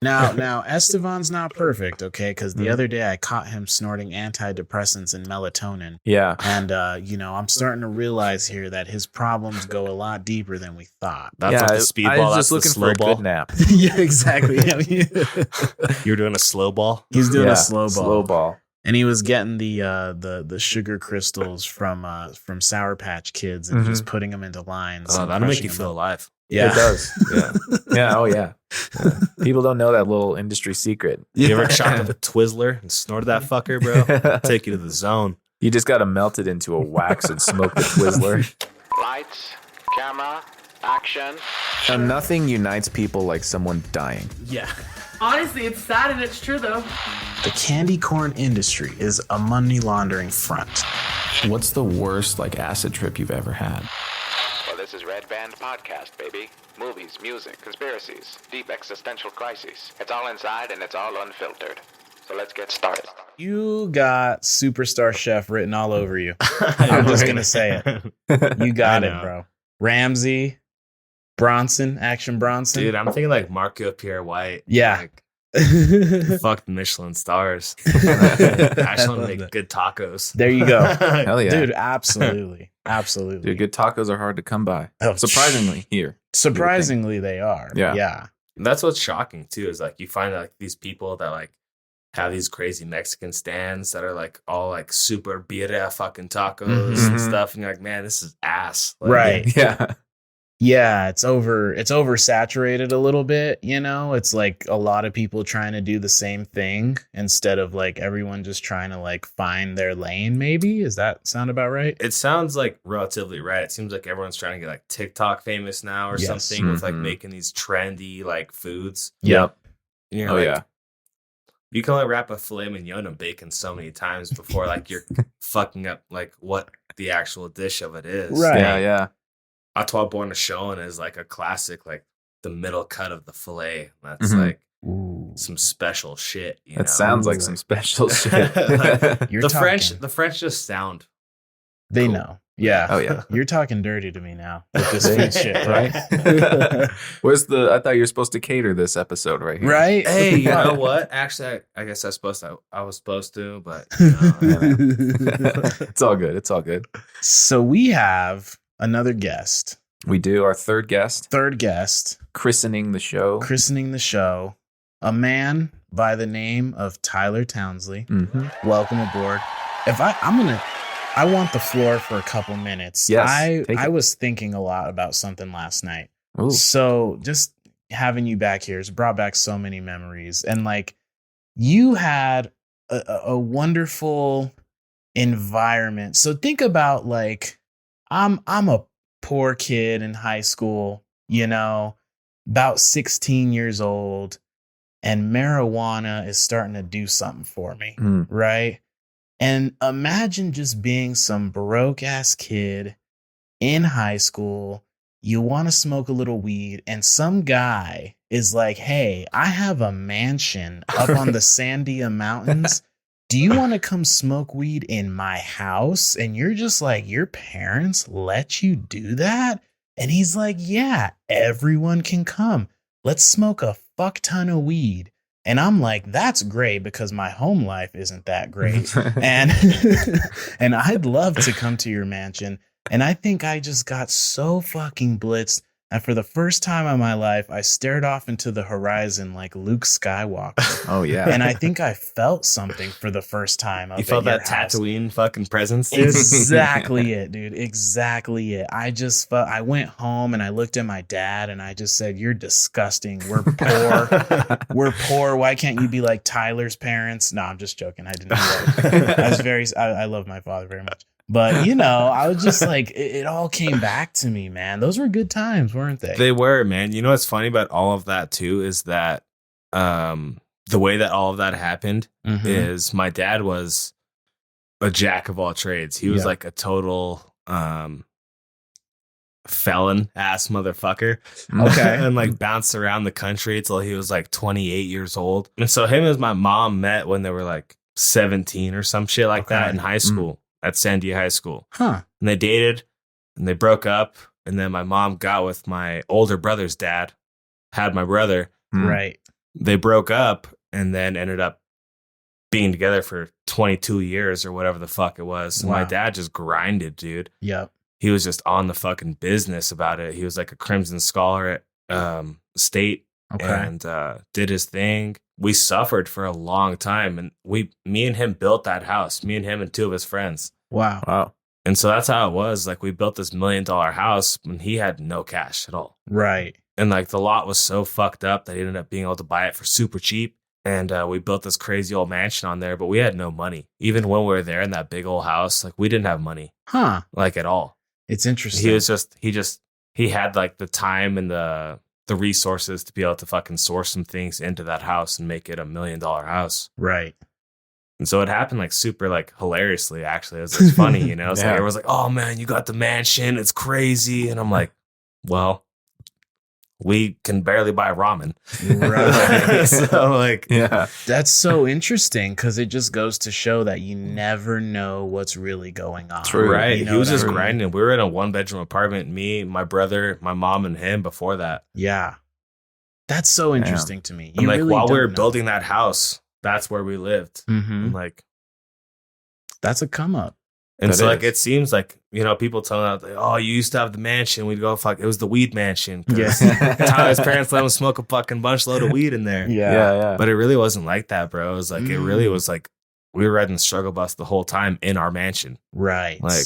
Now, Estevan's not perfect, okay? Because the other day I caught him snorting antidepressants and melatonin. Yeah. And, I'm starting to realize here that his problems go a lot deeper than we thought. That's like the speedball. I was just looking for a ball. good nap. Yeah, exactly. You were doing a slow ball? He's doing a slow ball. Slow ball. And he was getting the sugar crystals from Sour Patch Kids and just putting them into lines. Oh, that'll make you feel alive. Yeah, it does. Yeah. Yeah. Oh, yeah. People don't know that little industry secret. You ever chopped up a Twizzler and snorted that fucker, bro? Take you to the zone. You just got to melt it into a wax and smoke the Twizzler. Lights, camera, action. Now, nothing unites people like someone dying. Yeah. Honestly, it's sad and it's true, though. The candy corn industry is a money laundering front. What's the worst acid trip you've ever had? Well, this is Red Band Podcast, baby. Movies, music, conspiracies, deep existential crises. It's all inside and it's all unfiltered. So let's get started. You got Superstar Chef written all over you. I'm just going to say it. You got it, bro. Ramsey, Bronson, Action Bronson. Dude, I'm thinking like Marco Pierre White. Yeah. Fuck the Michelin stars. Actually want to make good tacos. There you go. Hell yeah. Dude, absolutely. Absolutely. Dude, good tacos are hard to come by. Oh, surprisingly here. Surprisingly, they are. Yeah. That's what's shocking too, is you find these people that have these crazy Mexican stands that are all super birria fucking tacos and stuff, and you're like, man, this is ass. Right. Yeah. Yeah, it's oversaturated a little bit, It's a lot of people trying to do the same thing instead of everyone just trying to find their lane, maybe. Does that sound about right? It sounds relatively right. It seems like everyone's trying to get TikTok famous now or something with making these trendy foods. Yep. Yeah. You can only wrap a filet mignon in bacon so many times before you're fucking up what the actual dish of it is. Right. Yeah. Atois Bornachon is a classic, the middle cut of the filet. That's some special shit. That sounds like some special shit. The French just sound. They cool. know. Yeah. Oh yeah. You're talking dirty to me now with this food shit, right? I thought you were supposed to cater this episode right here. Right? Hey, you know what? Actually, I guess I was supposed to, but It's all good. It's all good. So we have another guest. We do. Our third guest. Christening the show. A man by the name of Tyler Townsley. Mm-hmm. Welcome aboard. I want the floor for a couple minutes. Yes. I was thinking a lot about something last night. Ooh. So just having you back here has brought back so many memories. And you had a wonderful environment. So think about I'm a poor kid in high school, about 16 years old, and marijuana is starting to do something for me, right? And imagine just being some broke ass kid in high school. You want to smoke a little weed, and some guy is like, hey, I have a mansion up on the Sandia Mountains. Do you want to come smoke weed in my house? And you're just like, your parents let you do that? And he's like, yeah, everyone can come. Let's smoke a fuck ton of weed. And I'm like, that's great because my home life isn't that great. and and I'd love to come to your mansion. And I think I just got so fucking blitzed. And for the first time in my life, I stared off into the horizon like Luke Skywalker. Oh, yeah. And I think I felt something for the first time. You felt that Tatooine fucking presence? Exactly it, dude. Exactly it. I went home and I looked at my dad and I just said, you're disgusting. We're poor. We're poor. Why can't you be like Tyler's parents? No, I'm just joking. I didn't do that. I love my father very much. But, I was just like, it all came back to me, man. Those were good times, weren't they? They were, man. You know what's funny about all of that, too, is that the way that all of that happened is my dad was a jack of all trades. He was like a total felon-ass motherfucker. Okay. And bounced around the country until he was 28 years old. And so him and my mom met when they were 17 or some shit like that in high school. At Sandia High School. Huh. And they dated and they broke up. And then my mom got with my older brother's dad, had my brother. Right. they broke up and then ended up being together for 22 years or whatever the fuck it was. And my dad just grinded, dude. Yep. He was just on the fucking business about it. He was like a Crimson Scholar at State and did his thing. We suffered for a long time, and me and him built that house. Me and him and two of his friends. Wow. And so that's how it was. Like, we built this $1 million house when he had no cash at all. Right. And like the lot was so fucked up that he ended up being able to buy it for super cheap. And we built this crazy old mansion on there, but we had no money. Even when we were there in that big old house, like we didn't have money. Huh. Like at all. It's interesting. He had like the time and the resources to be able to fucking source some things into that house and make it $1 million house. Right. And so it happened like super like hilariously, actually. It's funny, you know? It's like everyone's like, oh man, you got the mansion. It's crazy. And I'm like, well, we can barely buy ramen. Right. So like, Yeah. That's so interesting because it just goes to show that you never know what's really going on. True. right. You know He was what I just mean? grinding. We were in a 1-bedroom apartment, me, my brother, my mom, and him before that. Yeah. That's so interesting to me. And like really while we were don't know. building that house, that's where we lived. Mhm. I'm like, That's a come up. and That so like is. it seems like, you know, people telling us like, oh, you used to have the mansion. We'd go fuck. It was the weed mansion. 'Cause Tyler's parents let him smoke a fucking bunch load of weed in there. Yeah. But it really wasn't like that, bro. It was like, it really was like, we were riding the struggle bus the whole time in our mansion. Right. Like,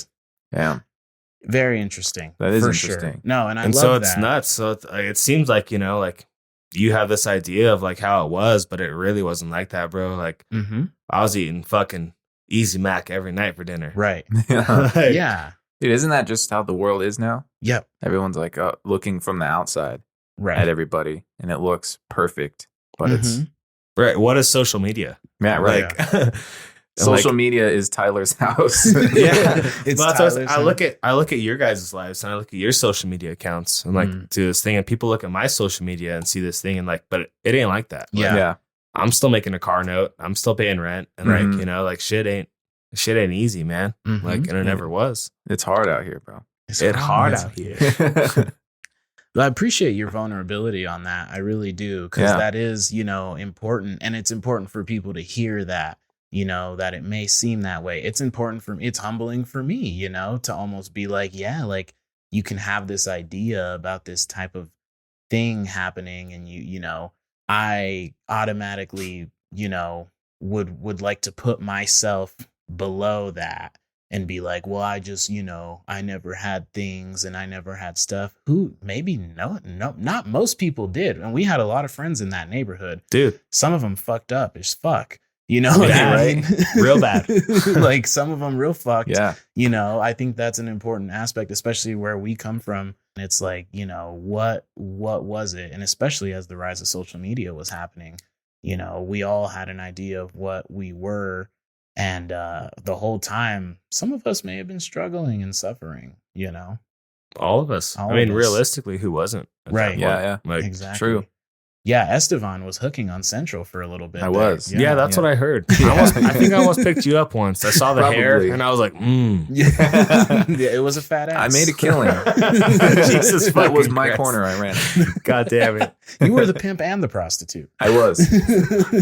Yeah. very interesting. That is for interesting. Sure. No, and I and love so it's that. nuts. So it seems like, you know, like you have this idea of like how it was, but it really wasn't like that, bro. Like Mm-hmm. I was eating fucking Easy Mac every night for dinner. Right. Yeah. Like, Yeah. Dude, isn't that just how the world is now? Yep. Everyone's like looking from the outside Right. at everybody, and it looks perfect, but it's Mhm. Right. What is social media? yeah, right. Like, Social media is Tyler's house. Yeah. It's Well, that's what Tyler's I look at your guys' lives and I look at your social media accounts and like do this thing, and people look at my social media and see this thing and like, but it ain't like that. Yeah. Like, Yeah. I'm still making a car note. I'm still paying rent. And Mhm. like, you know, like shit ain't easy, man. Mhm. Like, and it never was. It's hard out here, bro. It's hard out here. I appreciate your vulnerability on that. I really do. Because Yeah. that is, you know, important. And it's important for people to hear that, you know, that it may seem that way. It's important for me. It's humbling for me, you know, to almost be like, yeah, like you can have this idea about this type of thing happening. And you know, I automatically, you know, would like to put myself below that and be like, well, I just, you know, I never had things and I never had stuff. Who maybe no, not most people did. And we had a lot of friends in that neighborhood. Dude, Some of them fucked up as fuck. You know what Yeah, I right. mean? Real bad. Like some of them real fucked. Yeah. You know, I think that's an important aspect, especially where we come from. It's like, you know, what was it? And especially as the rise of social media was happening, you know, we all had an idea of what we were. And the whole time, some of us may have been struggling and suffering, you know? all of us. All I mean, of us. realistically, who wasn't? at that Right. point? Yeah. Like, Exactly. True. Yeah, Estevan was hooking on Central for a little bit. I there. was. yeah, that's Yeah. what I heard. Yeah. I think I almost picked you up once. I saw the hair Probably. and I was like, Yeah, it was a fat I ass. made a killing. Jesus That was fucking my Christ. corner I ran. God damn it. You were the pimp and the prostitute. I was.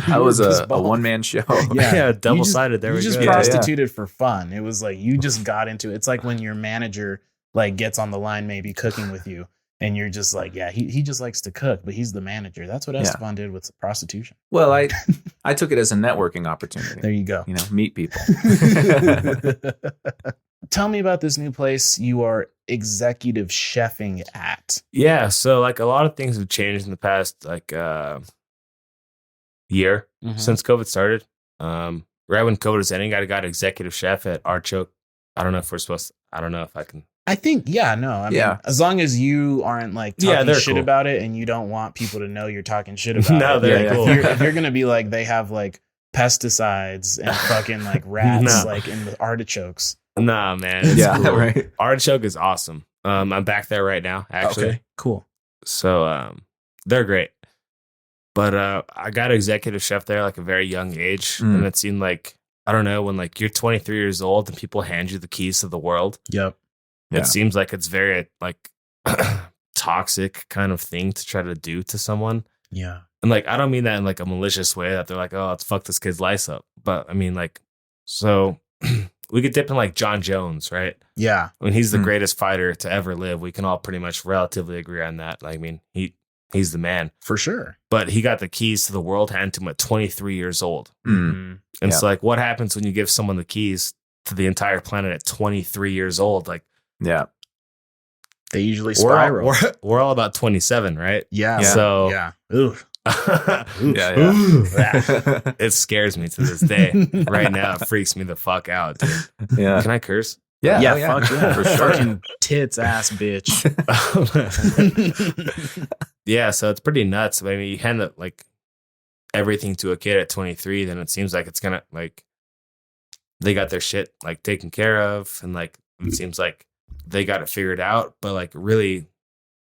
I was Just a both. one-man show. Yeah, double-sided. There you we just go. Yeah, prostituted for fun. It was like you just got into it. It's like when your manager like gets on the line, maybe cooking with you, and you're just like, yeah, he just likes to cook, but he's the manager. That's what Yeah. Esteban did with prostitution. Well, I took it as a networking opportunity. There you go. You know, meet people. Tell me about this new place you are executive chefing at. Yeah, so like a lot of things have changed in the past like year since COVID started. Right when COVID was ending, I got executive chef at Artichoke. I don't know if I can. I think, yeah, no. I mean, Yeah. as long as you aren't like talking Yeah, they're shit cool. about it and you don't want people to know you're talking shit about No, it. they're Like, cool. if you're going to be like, they have like pesticides and fucking like rats No. like in the artichokes. Nah, man. It's Yeah, cool. right. Artichoke is awesome. I'm back there right now, actually. Okay, cool. So they're great. But I got executive chef there like a very young age. And it seemed like, I don't know, when like you're 23 years old and people hand you the keys to the world, Yep. Yeah. it seems like it's very like toxic kind of thing to try to do to someone. Yeah. And like, I don't mean that in like a malicious way that they're like, oh, let's fuck this kid's life up. But I mean, like, so we could dip in like John Jones, right? Yeah. I mean, he's the greatest fighter to ever live. We can all pretty much relatively agree on that. Like, I mean, he's the man. For sure. But he got the keys to the world handed to him at 23 years old. Mm-hmm. And so like, what happens when you give someone the keys to the entire planet at 23 years old? Like, Yeah. They usually spiral. We're all about 27, right? Yeah. So yeah. Ooh. Yeah. It scares me to this day. Right now, it freaks me the fuck out, dude. Yeah. Can I curse? Yeah. Yeah, fuck yeah. For sure. Fucking tits ass bitch. Yeah, so it's pretty nuts. I mean, you hand up like everything to a kid at 23, then it seems like it's gonna like they got their shit like taken care of, and like it seems like they got it figured out. But like really,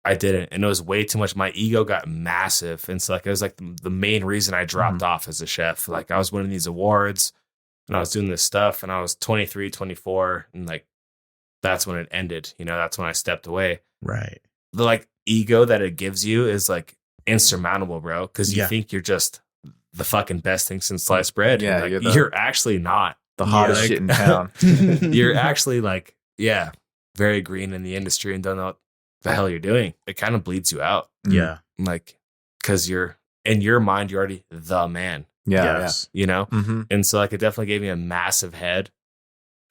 I didn't, and it was way too much. My ego got massive, and so like it was like the main reason I dropped off as a chef. Like I was winning these awards, and I was doing this stuff, and I was 23, 24, and like that's when it ended. You know, that's when I stepped away. Right. The like ego that it gives you is like insurmountable, bro, because you think you're just the fucking best thing since sliced bread. Yeah, like, you're actually not the hottest shit in town. You're actually like, yeah, very green in the industry and don't know what the hell you're doing. It kind of bleeds you out. Yeah. Like, because you're in your mind, you're already the man. Yeah. Yes. You know? Mm-hmm. And so like it definitely gave me a massive head.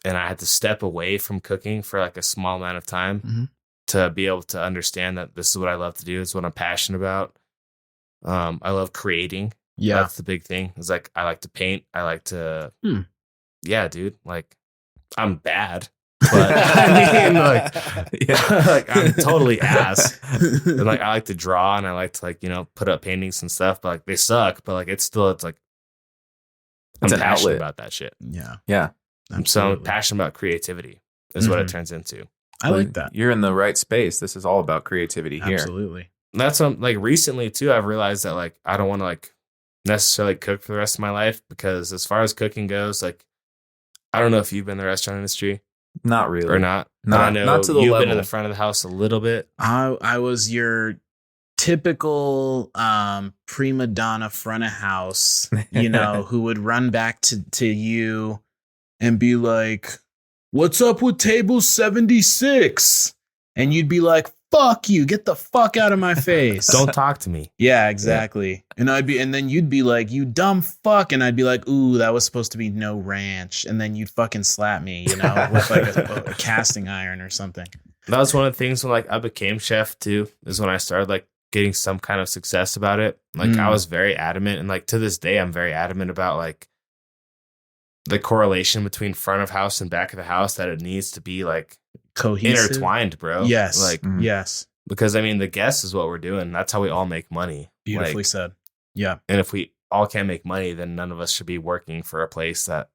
And I had to step away from cooking for like a small amount of time to be able to understand that this is what I love to do. It's what I'm passionate about. I love creating. Yeah. That's the big thing. It's like I like to paint. I like to yeah, dude. Like I'm bad. But I mean like, like I'm totally ass. And like I like to draw and I like to like, you know, put up paintings and stuff, but like they suck. But like it's like I'm an passionate outlet. about that shit. Yeah. Yeah. I'm so passionate about creativity is what it turns into. I like that. You're in the right space. This is all about creativity here. Absolutely. That's like recently too, I've realized that like I don't want to like necessarily cook for the rest of my life, because as far as cooking goes, like I don't know if you've been in the restaurant industry Not really. or not. Not, I know not to the you've level. been in the front of the house a little bit. I was your typical prima donna front of house, you know, who would run back to you and be like, "What's up with table 76?" And you'd be like, "Fuck you, get the fuck out of my face." Don't talk to me. Yeah, exactly. And then you'd be like, "You dumb fuck," and I'd be like, "Ooh, that was supposed to be no ranch," and then you'd fucking slap me, you know, with like a casting iron or something. That was one of the things when like I became chef too, is when I started like getting some kind of success about it. Like I was very adamant, and like to this day I'm very adamant about like the correlation between front of house and back of the house, that it needs to be like Cohesive. intertwined, bro. Yes. Like yes. because I mean the guest is what we're doing. That's how we all make money. Beautifully Like, said. Yeah. and if we all can't make money, then none of us should be working for a place that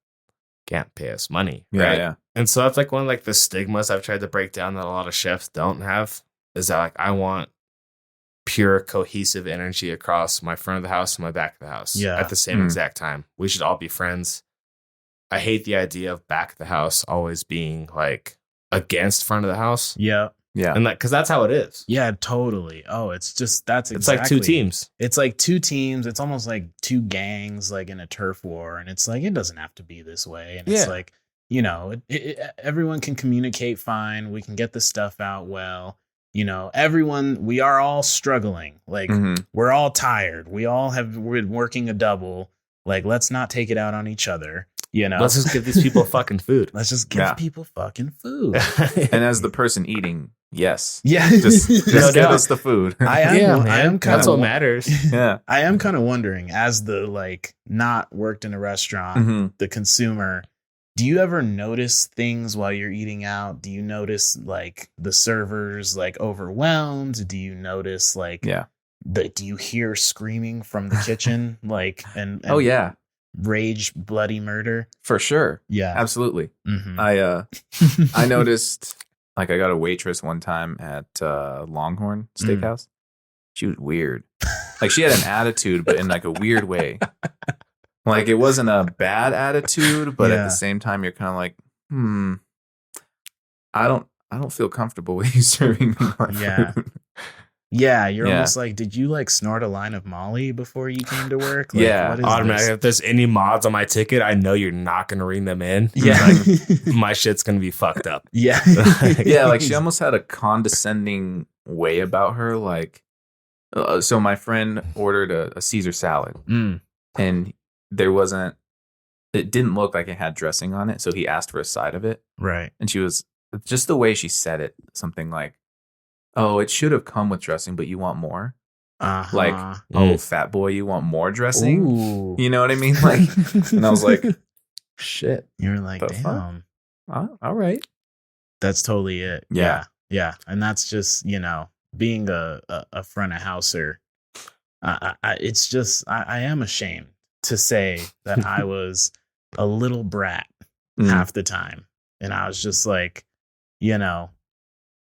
can't pay us money. Yeah, Right. yeah. And so that's like one of like the stigmas I've tried to break down that a lot of chefs don't have, is that like I want pure cohesive energy across my front of the house and my back of the house at the same exact time. We should all be friends. I hate the idea of back of the house always being like against front of the house. Yeah. Yeah. And that, because that's how it is. Yeah, totally. Oh, it's just It's like two teams. It's like two teams. It's almost like two gangs, like in a turf war. And it's like, it doesn't have to be this way. And it's like, you know, everyone can communicate fine. We can get the stuff out well. You know, we are all struggling. Like we're all tired. We're working a double. Like, let's not take it out on each other. You know, Let's just give these people fucking food. let's just give people fucking food. And as the person eating, yes. Yeah. Just No get doubt. us the food. I am kind That's of what matters. Yeah. I am kind of wondering, as the like not worked in a restaurant, the consumer, do you ever notice things while you're eating out? Do you notice like the servers like overwhelmed? Do you notice like do you hear screaming from the kitchen like and Oh yeah. rage, bloody murder? For sure. Yeah. Absolutely. Mhm. I noticed, like, I got a waitress one time at Longhorn Steakhouse. She was weird. Like, she had an attitude, but in like a weird way. Like, it wasn't a bad attitude, but at the same time, you're kind of like, I don't feel comfortable with you serving me my food. Yeah, you're Yeah. almost like, did you like snort a line of Molly before you came to work? Like, Yeah. what is Automatically, this? if there's any mods on my ticket, I know you're not going to ring them in. Yeah. Like, my shit's going to be fucked up. Yeah. Yeah, like she almost had a condescending way about her. Like, so my friend ordered a Caesar salad, Mm, and it didn't look like it had dressing on it. So he asked for a side of it, right. and she was just the way she said it, something like, "Oh, it should have come with dressing, but you want more." Uh-huh. Like, "Oh, fat boy, you want more dressing?" Ooh. You know what I mean? Like, and I was like, "Shit, you were like, the fuck? damn, all right." that's totally it. Yeah. Yeah. And that's just, being a front of houser. It's just, I am ashamed to say that I was a little brat half the time. And I was just like,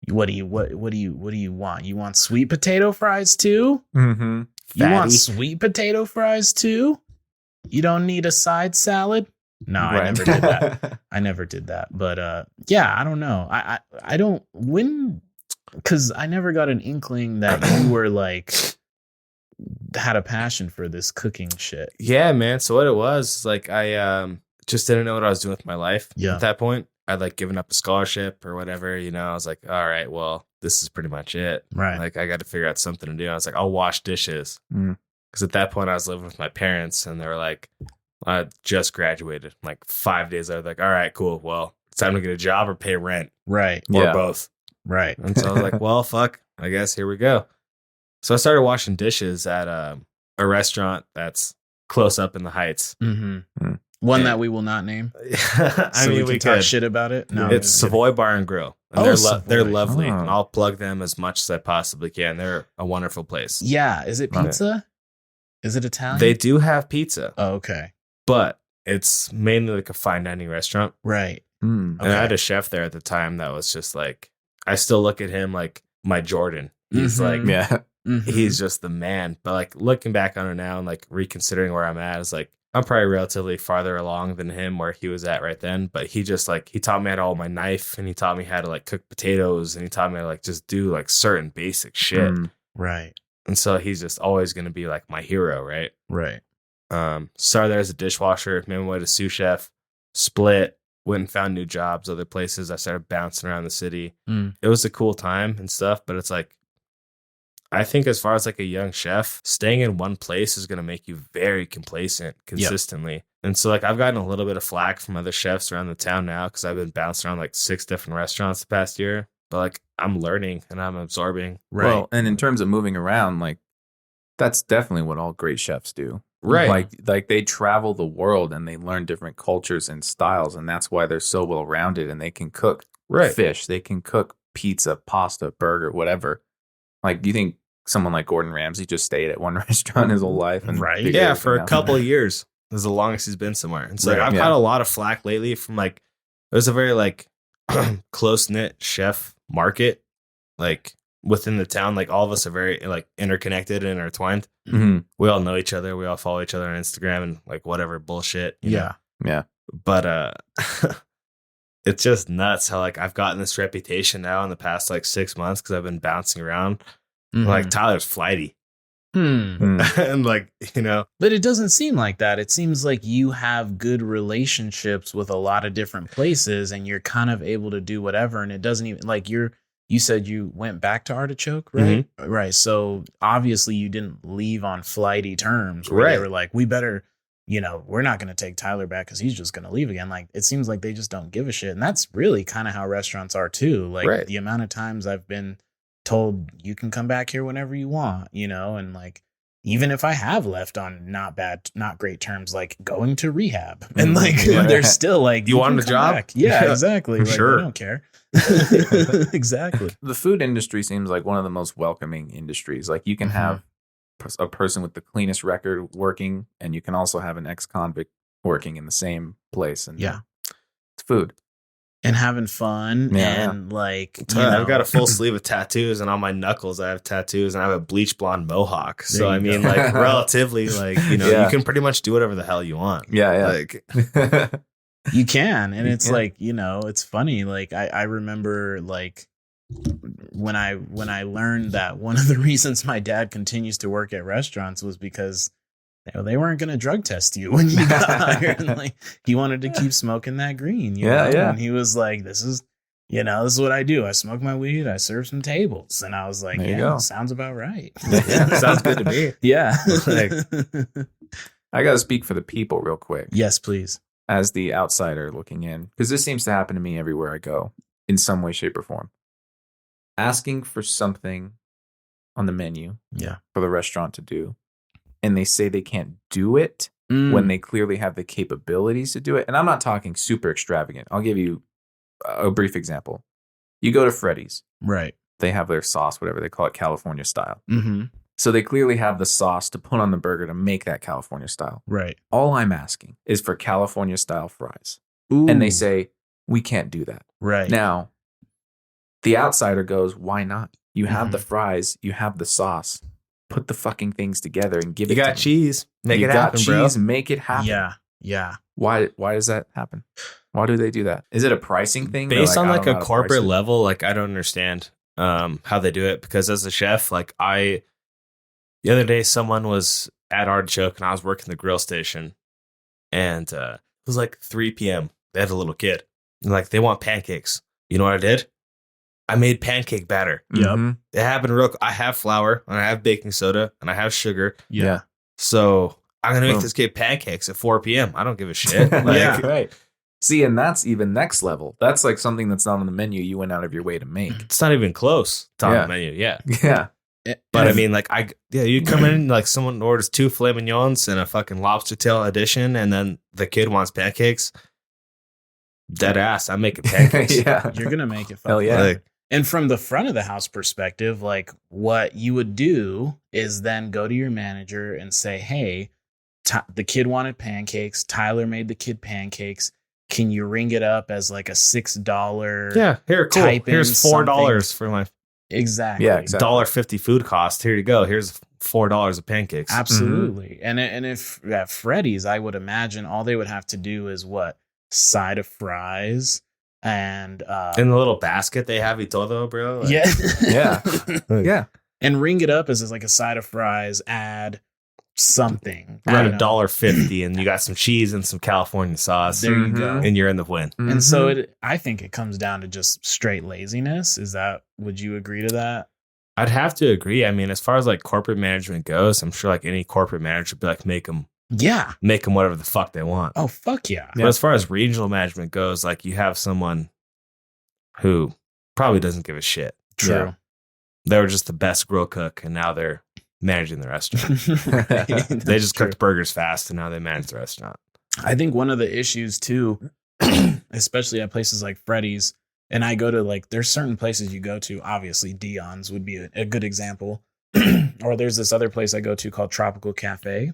what do you want? You want sweet potato fries too? Mm-hmm. You want Fatty. sweet potato fries too? You don't need a side salad? No, I Right. never did that. I never did that. But yeah, I don't know. I don't because I never got an inkling that you were like had a passion for this cooking shit. Yeah, man. So what it was, like, I just didn't know what I was doing with my life Yeah. at that point. I'd like given up a scholarship or whatever, I was like, all right, well, this is pretty much it. Right. Like, I got to figure out something to do. I was like, I'll wash dishes. Mm. Because at that point, I was living with my parents, and they were like, I just graduated. Like 5 days, I was like, all right, cool. Well, it's time to get a job or pay rent Right. or Yeah. both. Right. And so I was like, well, fuck, I guess here we go. So I started washing dishes at a restaurant that's close up in the Heights. Mm-hmm. Mm. One Yeah. that we will not name. I So mean, we can talk shit about it. No, It's just Savoy Bar and Grill. And Oh, they're Savoy. lovely. Oh. And I'll plug them as much as I possibly can. They're a wonderful place. kidding. Yeah. Is it Right. pizza? Is it Italian? They do have pizza, Oh, okay. but it's mainly like a fine dining restaurant. Right. Mm. And I had a chef there at the time that was just like, I still look at him like my Jordan. He's Mhm. like, Yeah. Mhm. he's just the man. But like looking back on it now and like reconsidering where I'm at, is like, I'm probably relatively farther along than him where he was at right then. But he just like, he taught me how to hold my knife, and he taught me how to like cook potatoes, and he taught me how to like just do like certain basic shit. Mm. Right. And so he's just always going to be like my hero, right? Right. Started there as a dishwasher, made my way to sous chef, split, went and found new jobs, other places. I started bouncing around the city. Mm. It was a cool time and stuff, but it's like, I think as far as like a young chef, staying in one place is going to make you very complacent consistently. And so like I've gotten a little bit of flack from other chefs around the town now because I've been bouncing around like 6 different restaurants the past year. But like I'm learning and I'm absorbing. Right. Well, and in terms of moving around, like that's definitely what all great chefs do. Right. Like they travel the world and they learn different cultures and styles, and that's why they're so well rounded, and they can cook fish, they can cook pizza, pasta, burger, whatever. Like, do you think someone like Gordon Ramsay just stayed at one restaurant his whole life? And Right. figured Yeah, everything for a out? couple of years. This is the longest he's been somewhere. And so like, Right, I've yeah. had a lot of flack lately from like, there's a very like close-knit chef market, like within the town. Like all of us are very like interconnected and intertwined. Mhm. We all know each other. We all follow each other on Instagram and like whatever bullshit. you know? Yeah. Yeah. But it's just nuts how like I've gotten this reputation now in the past like 6 months because I've been bouncing around. Mhm. Like Tyler's flighty. Mm. And like, But it doesn't seem like that. It seems like you have good relationships with a lot of different places, and you're kind of able to do whatever. And it doesn't even like you said you went back to Artichoke, right? Right. So obviously you didn't leave on flighty terms where they Right. were like, we better, we're not going to take Tyler back because he's just going to leave again. Like it seems like they just don't give a shit. And that's really kind of how restaurants are too. Like Right. the amount of times I've been told you can come back here whenever you want, and like, even if I have left on not great terms, like going to rehab, and like Yeah. they're still like, You want can a come job? back." Yeah, Yeah. exactly. Like, Sure. I don't care. Exactly. The food industry seems like one of the most welcoming industries. Like you can have a person with the cleanest record working, and you can also have an ex-convict working in the same place. And Yeah. it's food. And having fun, Yeah. and like, I've got a full sleeve of tattoos, and on my knuckles I have tattoos, and I have a bleach blonde mohawk. So There I you mean, go. like relatively, like Yeah. you can pretty much do whatever the hell you want. Yeah, Like, yeah. You can, and You it's can. like, it's funny. Like I remember like when I learned that one of the reasons my dad continues to work at restaurants was because they weren't going to drug test you when you got hired. And like, he wanted to keep smoking that green. You know? And he was like, this is what I do. I smoke my weed. I serve some tables. And I was like, sounds about right. Sounds good to me. Yeah. I got to speak for the people real quick. Yes, please. As the outsider looking in, because this seems to happen to me everywhere I go in some way, shape, or form. Asking for something on the menu for the restaurant to do, and they say they can't do it when they clearly have the capabilities to do it. And I'm not talking super extravagant. I'll give you a brief example. You go to Freddy's. Right. They have their sauce, whatever they call it, California style. Mm-hmm. So they clearly have the sauce to put on the burger to make that California style. Right. All I'm asking is for California style fries. Ooh. And they say, we can't do that. Right. Now, the outsider goes, why not? You have the fries, you have the sauce. Put the fucking things together and give it to me. You got cheese. Make you it got happen, cheese, bro. make it happen. Yeah. Yeah. Why does that happen? Why do they do that? Is it a pricing thing? Based on I like don't know a how to corporate price it. level, like I don't understand how they do it, because as a chef, like the other day someone was at Artichoke and I was working the grill station, and it was like 3 p.m. They had a little kid, and like they want pancakes. You know what I did? I made pancake batter. Mhm. It happened real. I have flour and I have baking soda and I have sugar. Yeah. So I'm gonna make Boom. this kid pancakes at 4 p.m. I don't give a shit. Like, Yeah, right. See, and that's even next level. That's like something that's not on the menu. You went out of your way to make. It's not even close to on Yeah. the menu. Yeah. Yeah. But I mean, like, you come in, like, someone orders 2 filet mignons and a fucking lobster tail edition, and then the kid wants pancakes. Dead ass, I'm making pancakes. Yeah. You're going to make it. Hell yeah. Like, And from the front of the house perspective, like what you would do is then go to your manager and say, hey, the kid wanted pancakes. Tyler made the kid pancakes. Can you ring it up as like a $6? yeah, here, cool. Type in Here's $4 for my Exactly. Yeah, exactly. $1.50 food cost. Here you go. Here's $4 of pancakes. Absolutely. And if at Freddy's, I would imagine all they would have to do is what? Side of fries and In the little basket they have y todo, bro. Like, yeah. Yeah. Yeah. And ring it up as like a side of fries, add something. Around you know. $1.50, and you got some cheese and some California sauce. There you go. And you're in the win. And so I think it comes down to just straight laziness. Would you agree to that? I'd have to agree. I mean, as far as like corporate management goes, I'm sure like any corporate manager would be like, make them whatever the fuck they want. Oh, fuck yeah. But as far as regional management goes, like you have someone who probably doesn't give a shit. True. Yeah. They were just the best grill cook, and now they're managing the restaurant. They They just cooked burgers fast, and now they manage the restaurant. I think one of the issues too, especially at places like Freddy's, and I go to like, there's certain places you go to, obviously Dion's would be a good example. Or there's this other place I go to called Tropical Cafe,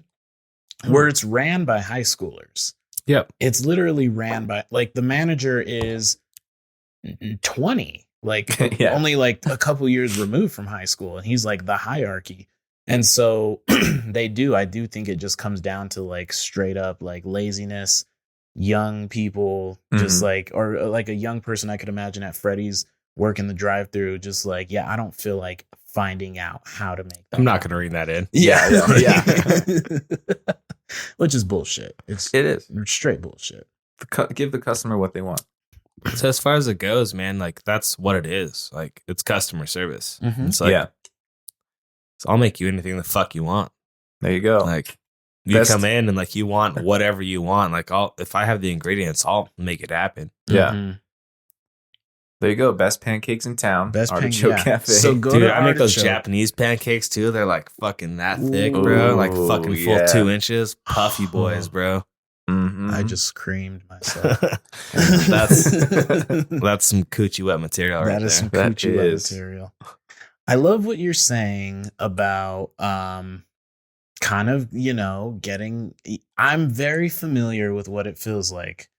where it's ran by high schoolers. Yep. It's literally ran by, like, the manager is 20, like Yeah. only like a couple years removed from high school. And he's like the hierarchy. And so I do think it just comes down to like straight up like laziness, young people, just like, or like a young person I could imagine at Freddy's working the drive through, just like, I don't feel like finding out how to make that. I'm not going to read that in. Yeah. Which is bullshit. It is. Straight bullshit. Give the customer what they want. So as far as it goes, man, like that's what it is. Like it's customer service. Mhm. It's like, Yeah. so I'll make you anything the fuck you want. There you go. Like you Best- come in and like you want whatever you want. Like if I have the ingredients, I'll make it happen. Yeah. Mhm. There you go. Best pancakes in town. Best Artichoke yeah. Cafe. So go Dude, to I make those Artichoke. Japanese pancakes too. They're like fucking that thick, bro. Like Ooh, fucking full yeah. 2 inches. Puffy boys, bro. Mhm. I just screamed myself. That's some coochie wet material right That is some That coochie wet is. material. I love what you're saying about kind of, getting. I'm very familiar with what it feels like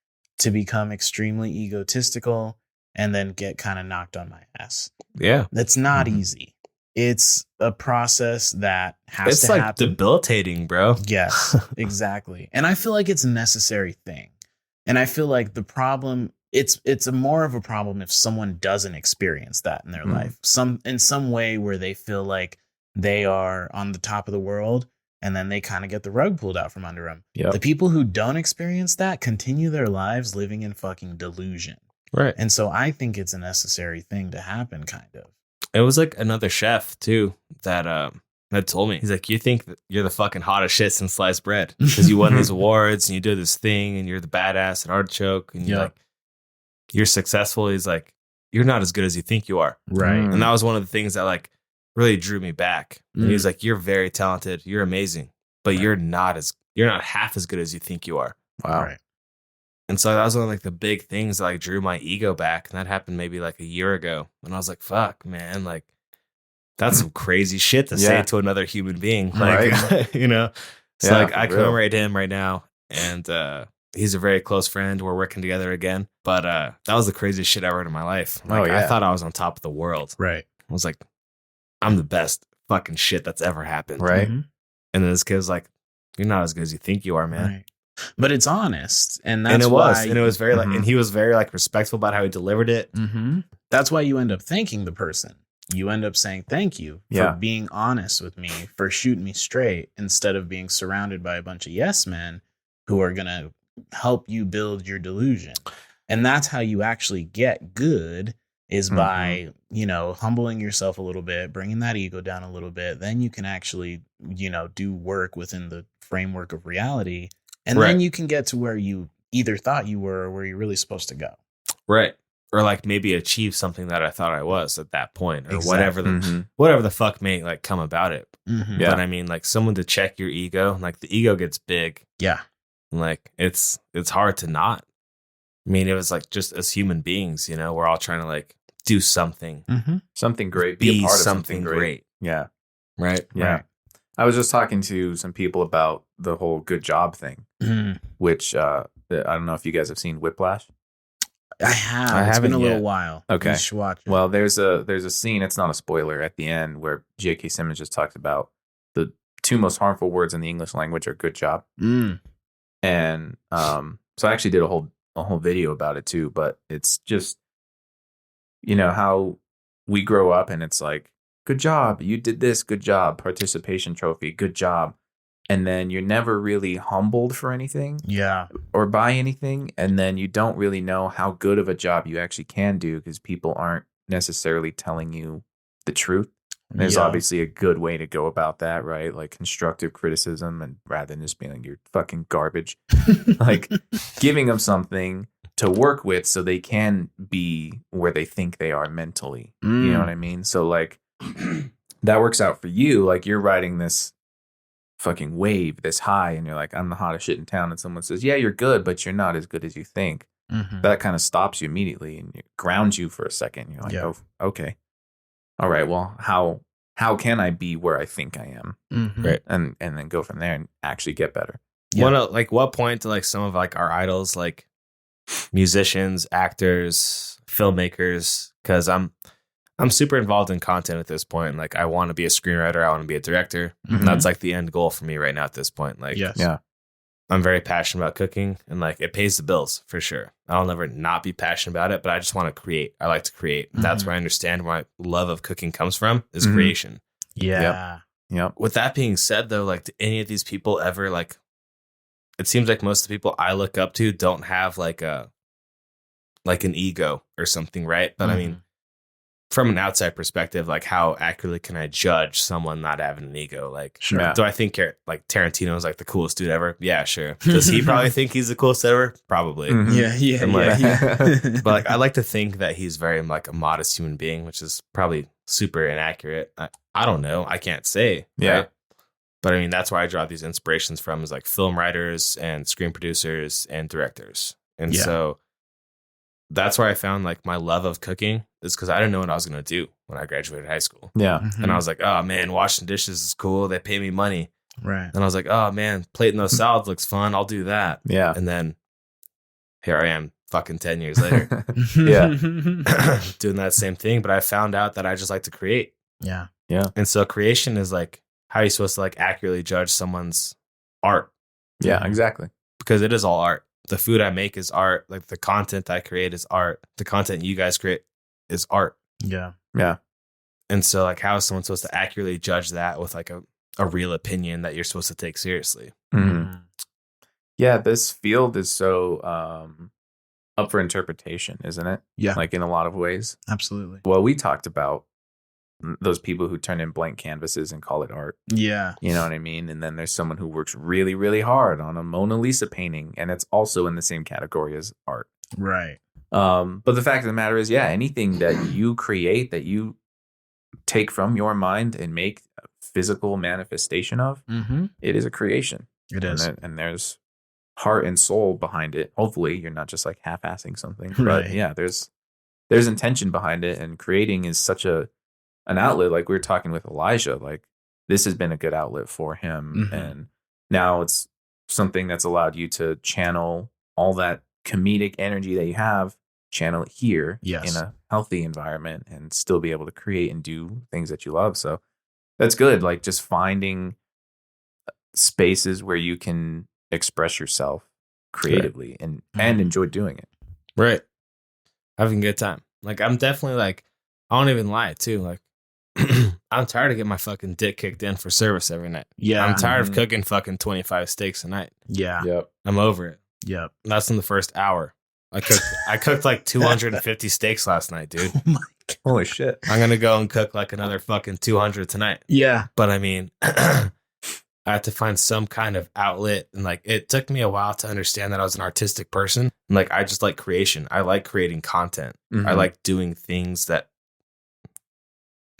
to become extremely egotistical and then get kind of knocked on my ass. Yeah. That's not Mhm. easy. It's a process that has It's to like happen. debilitating, bro. Yes, exactly. And I feel like it's a necessary thing. And I feel like the problem it's a more of a problem if someone doesn't experience that in their life, in some way where they feel like they are on the top of the world, and then they kind of get the rug pulled out from under them. Yep. The people who don't experience that continue their lives living in fucking delusion. Right. And so I think it's a necessary thing to happen, kind of. It was like another chef too that told me, he's like, you think that you're the fucking hottest shit since sliced bread because you won these awards and you do this thing and you're the badass at Artichoke and you're like, you're successful. He's like, you're not as good as you think you are. Right. And that was one of the things that like really drew me back. And he was like, you're very talented. You're amazing, but you're not half as good as you think you are. Wow. Right. And so that was one of like the big things that like drew my ego back. And that happened maybe like a year ago. And I was like, fuck, man, like that's some crazy shit to say to another human being. Like, Right. you know, so like I for real. commemorate him right now. And he's a very close friend. We're working together again. But that was the craziest shit I ever heard in my life. Like I thought I was on top of the world. Right. I was like, I'm the best fucking shit that's ever happened. Right. Mm-hmm. And then this kid was like, you're not as good as you think you are, man. Right. But it's honest, and that's And it why. was. And it was very like, and he was very like respectful about how he delivered it. Mm-hmm. That's why you end up thanking the person. You end up saying thank you for being honest with me, for shooting me straight, instead of being surrounded by a bunch of yes men who are gonna help you build your delusion. And that's how you actually get good, is by, you know, humbling yourself a little bit, bringing that ego down a little bit. Then you can actually, you know, do work within the framework of reality. And then you can get to where you either thought you were or where you're really supposed to go. Right. Or like maybe achieve something that I thought I was at that point, or Exactly. whatever the fuck may like come about it. Mm-hmm. But I mean, like someone to check your ego, like the ego gets big. Yeah. And like it's hard to not. I mean, it was like just as human beings, you know, we're all trying to like do something, Something great. be a part of something great. Yeah. Right. Yeah. Right. I was just talking to some people about the whole good job thing, which I don't know if you guys have seen Whiplash. I have. I It's been haven't a little yet. while. Okay. You should watch it. Well, there's a scene, it's not a spoiler, at the end where J.K. Simmons just talks about the two most harmful words in the English language are good job. And so I actually did a whole video about it too, but it's just, you know, how we grow up and it's like, good job, you did this, good job, participation trophy, good job. And then you're never really humbled for anything Yeah. or by anything. And then you don't really know how good of a job you actually can do because people aren't necessarily telling you the truth. And there's obviously a good way to go about that, right? Like constructive criticism, and rather than just being like, you're fucking garbage, like giving them something to work with so they can be where they think they are mentally. You know what I mean? So like that works out for you. Like you're riding this fucking wave, this high, and you're like, I'm the hottest shit in town. And someone says, yeah, you're good, but you're not as good as you think. That kind of stops you immediately and it grounds you for a second. You're like, oh, okay. All right, well, how can I be where I think I am? Right. And then go from there and actually get better. What point do like some of like our idols, like musicians, actors, filmmakers, because I'm super involved in content at this point. Like I want to be a screenwriter, I want to be a director. And that's like the end goal for me right now at this point. Like I'm very passionate about cooking, and like it pays the bills for sure. I'll never not be passionate about it, but I just want to create. I like to create. That's where I understand where my love of cooking comes from, is creation. Yeah. Yep. With that being said, though, like, do any of these people ever like? It seems like most of the people I look up to don't have like an ego or something, right? But I mean, from an outside perspective, like how accurately can I judge someone not having an ego? Like, do I think like Tarantino is like the coolest dude ever? Yeah, sure. Does he probably think he's the coolest ever? Probably. But like, I like to think that he's very like a modest human being, which is probably super inaccurate. I don't know. I can't say. Yeah. Right? But I mean, that's where I draw these inspirations from, is like film writers and screen producers and directors. And so that's where I found like my love of cooking, is because I didn't know what I was going to do when I graduated high school. Yeah. And I was like, oh man, washing dishes is cool. They pay me money. Right. And I was like, oh man, plating those salads looks fun. I'll do that. Yeah. And then here I am fucking 10 years later doing that same thing. But I found out that I just like to create. Yeah. And so creation is like, how are you supposed to like accurately judge someone's art? Yeah, exactly. Because it is all art. the food I make is art. Like the content I create is art. The content you guys create is art. Yeah. Yeah. And so like, how is someone supposed to accurately judge that with like a real opinion that you're supposed to take seriously? Mm-hmm. Yeah, this field is so up for interpretation, isn't it? Yeah. Like in a lot of ways. Absolutely. Well, we talked about those people who turn in blank canvases and call it art. Yeah. You know what I mean? And then there's someone who works really, really hard on a Mona Lisa painting, and it's also in the same category as art. Right. But the fact of the matter is, yeah, anything that you create, that you take from your mind and make a physical manifestation of, it is a creation. It is. And there's heart and soul behind it. Hopefully you're not just like half-assing something. But Right. yeah, there's intention behind it, and creating is such an outlet. Like we were talking with Elijah, like this has been a good outlet for him. And now it's something that's allowed you to channel all that comedic energy that you have, channel it here in a healthy environment and still be able to create and do things that you love. So that's good. Like just finding spaces where you can express yourself creatively and enjoy doing it. Right. Having a good time. Like I'm definitely like, I won't even lie too. Like I'm tired of getting my fucking dick kicked in for service every night. Yeah. I'm tired of cooking fucking 25 steaks a night. Yeah. Yep. I'm over it. Yep. That's in the first hour. I cooked like 250 steaks last night, dude. Oh my God. Holy shit. I'm going to go and cook like another fucking 200 tonight. Yeah. But I mean, I had to find some kind of outlet. And like, it took me a while to understand that I was an artistic person. And like, I just like creation. I like creating content. I like doing things that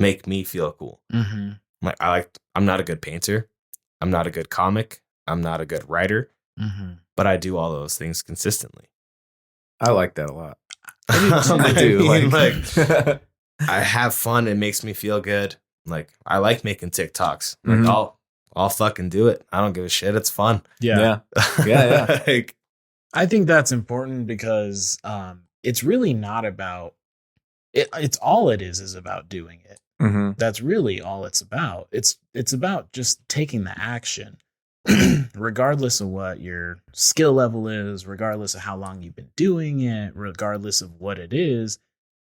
make me feel cool. Like, I'm not a good painter. I'm not a good comic. I'm not a good writer, but I do all those things consistently. I like that a lot. I do. I mean, Like, I have fun. It makes me feel good. Like, I like making TikToks. Like, I'll fucking do it. I don't give a shit. It's fun. Yeah. Yeah. Like, I think that's important because it's really not about it. It's all it is about doing it. That's really all it's about. It's about just taking the action, regardless of what your skill level is, regardless of how long you've been doing it, regardless of what it is.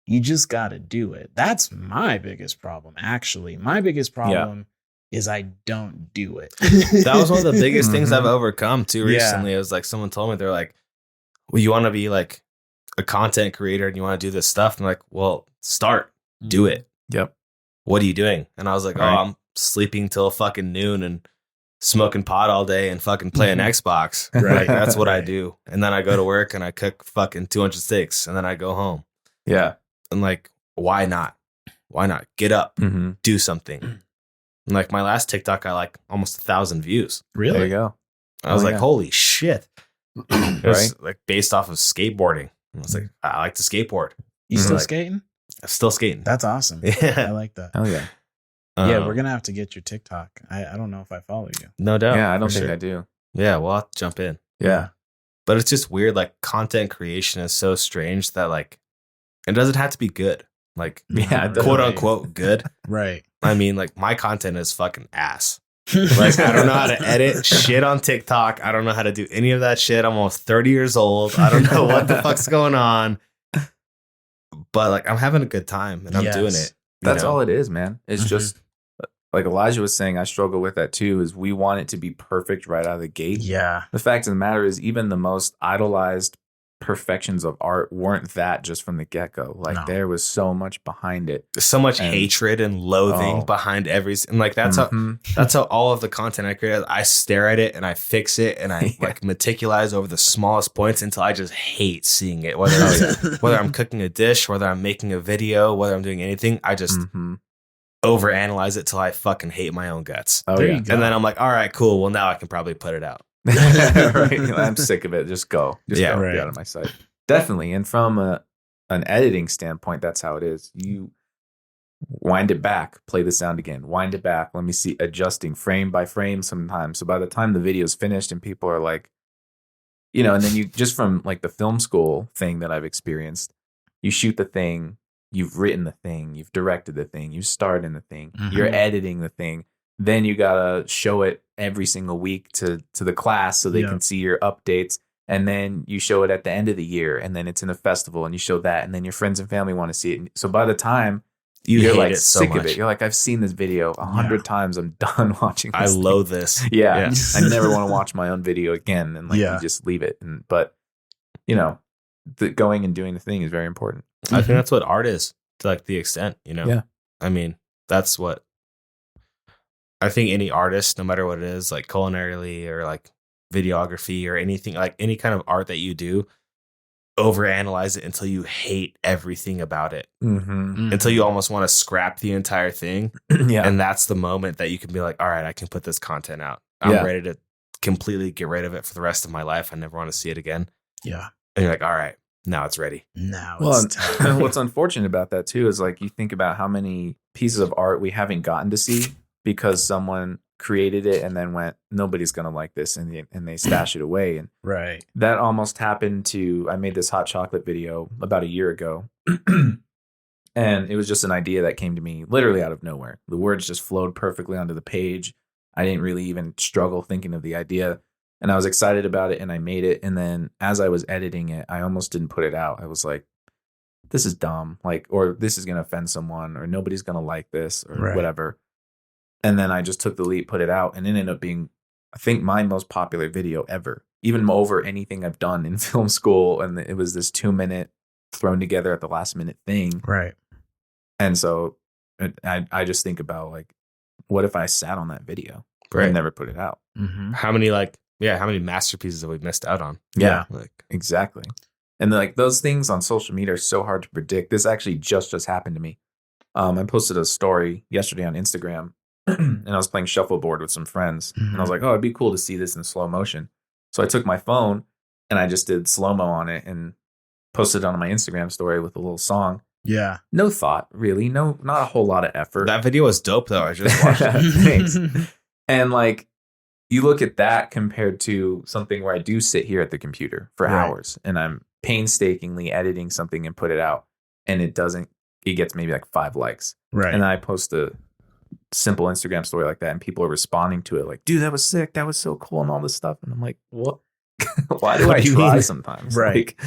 You just got to do it. That's my biggest problem. Actually, my biggest problem is I don't do it. that was one of the biggest things I've overcome too recently. It was like someone told me, they're like, well, you want to be like a content creator and you want to do this stuff. I'm like, well, start, do it. Yep. What are you doing? And I was like, I'm sleeping till fucking noon and smoking pot all day and fucking playing Xbox. Right. Like, that's what I do. And then I go to work and I cook fucking 200 steaks and then I go home. Yeah. And like, why not? Why not? Get up, do something. And like my last TikTok, I like almost 1,000 views. Really? There you go. I was like, holy shit. It was like based off of skateboarding. I was like, I like to skateboard. You still like, skating? I'm still skating. That's awesome. Yeah. I like that. Hell yeah. Yeah, we're gonna have to get your TikTok. I don't know if I follow you. No doubt. Yeah, I don't for think sure. I do. Yeah, we'll have to jump in. Yeah. But it's just weird. Like content creation is so strange that like it doesn't have to be good. Like quote unquote good. Right. I mean, like my content is fucking ass. Like I don't know how to edit shit on TikTok. I don't know how to do any of that shit. I'm almost 30 years old. I don't know what the fuck's going on. But like I'm having a good time and I'm doing it. That's all it is, man. It's just like Elijah was saying, I struggle with that too, is we want it to be perfect right out of the gate. Yeah. The fact of the matter is, even the most idolized perfections of art weren't that just from the get-go. Like there was so much behind it. So much hatred and loathing behind everything. And like that's how all of the content I create, I stare at it and I fix it and I like meticulous over the smallest points until I just hate seeing it. Whether I'm cooking a dish, whether I'm making a video, whether I'm doing anything, I just overanalyze it till I fucking hate my own guts. Oh, yeah. And then I'm like, all right, cool. Well, now I can probably put it out. Right. I'm sick of it. Just go. Just go. Right. Get out of my sight. Definitely. And from an editing standpoint, that's how it is. You wind it back, play the sound again, wind it back. Let me see, adjusting frame by frame sometimes. So by the time the video is finished and people are like, you know, and then you just from like the film school thing that I've experienced, you shoot the thing, you've written the thing, you've directed the thing, you starred in the thing, you're editing the thing. Then you gotta show it every single week to the class so they can see your updates. and then you show it at the end of the year, and then it's in a festival, and you show that, and then your friends and family want to see it. So by the time you're hate like it so sick of much. it, you're like, I've seen this video 100 times. I'm done watching this. I thing. loathe this. Yeah. I never want to watch my own video again. And like, Yeah. you just leave it. But you know, going and doing the thing is very important. I think that's what art is, to like the extent, you know? Yeah. I mean, that's what I think any artist, no matter what it is, like culinarily or like videography or anything, like any kind of art that you do, overanalyze it until you hate everything about it, until you almost want to scrap the entire thing. Yeah. And that's the moment that you can be like, all right, I can put this content out. I'm ready to completely get rid of it for the rest of my life. I never want to see it again. Yeah. And you're like, all right, now it's ready. Now Well, it's time. what's unfortunate about that too is like you think about how many pieces of art we haven't gotten to see because someone created it and then went, nobody's gonna like this, and they stash it away. And Right. that almost happened to, I made this hot chocolate video about a year ago. And it was just an idea that came to me literally out of nowhere. The words just flowed perfectly onto the page. I didn't really even struggle thinking of the idea. And I was excited about it, and I made it. And then as I was editing it, I almost didn't put it out. I was like, this is dumb. Like, or this is going to offend someone, or nobody's going to like this, or Right. whatever. And then I just took the leap, put it out, and it ended up being, I think, my most popular video ever, even over anything I've done in film school. And it was this 2-minute thrown together at the last minute thing. Right. And so I just think about like, what if I sat on that video Right. and never put it out? Mm-hmm. How many masterpieces have we missed out on? Yeah. Like, Exactly. And like those things on social media are so hard to predict. This actually just happened to me. I posted a story yesterday on Instagram and I was playing shuffleboard with some friends. And I was like, oh, it'd be cool to see this in slow motion. So I took my phone and I just did slow-mo on it and posted it on my Instagram story with a little song. Yeah. No thought, really. No, not a whole lot of effort. that video was dope though. I just watched it. Thanks. And like, you look at that compared to something where I do sit here at the computer for Right. hours and I'm painstakingly editing something and put it out, and it gets maybe like 5 likes. Right. And then I post a simple Instagram story like that and people are responding to it like, dude, that was sick. That was so cool and all this stuff. And I'm like, what? Why do What I do you try mean? sometimes? Right. Like,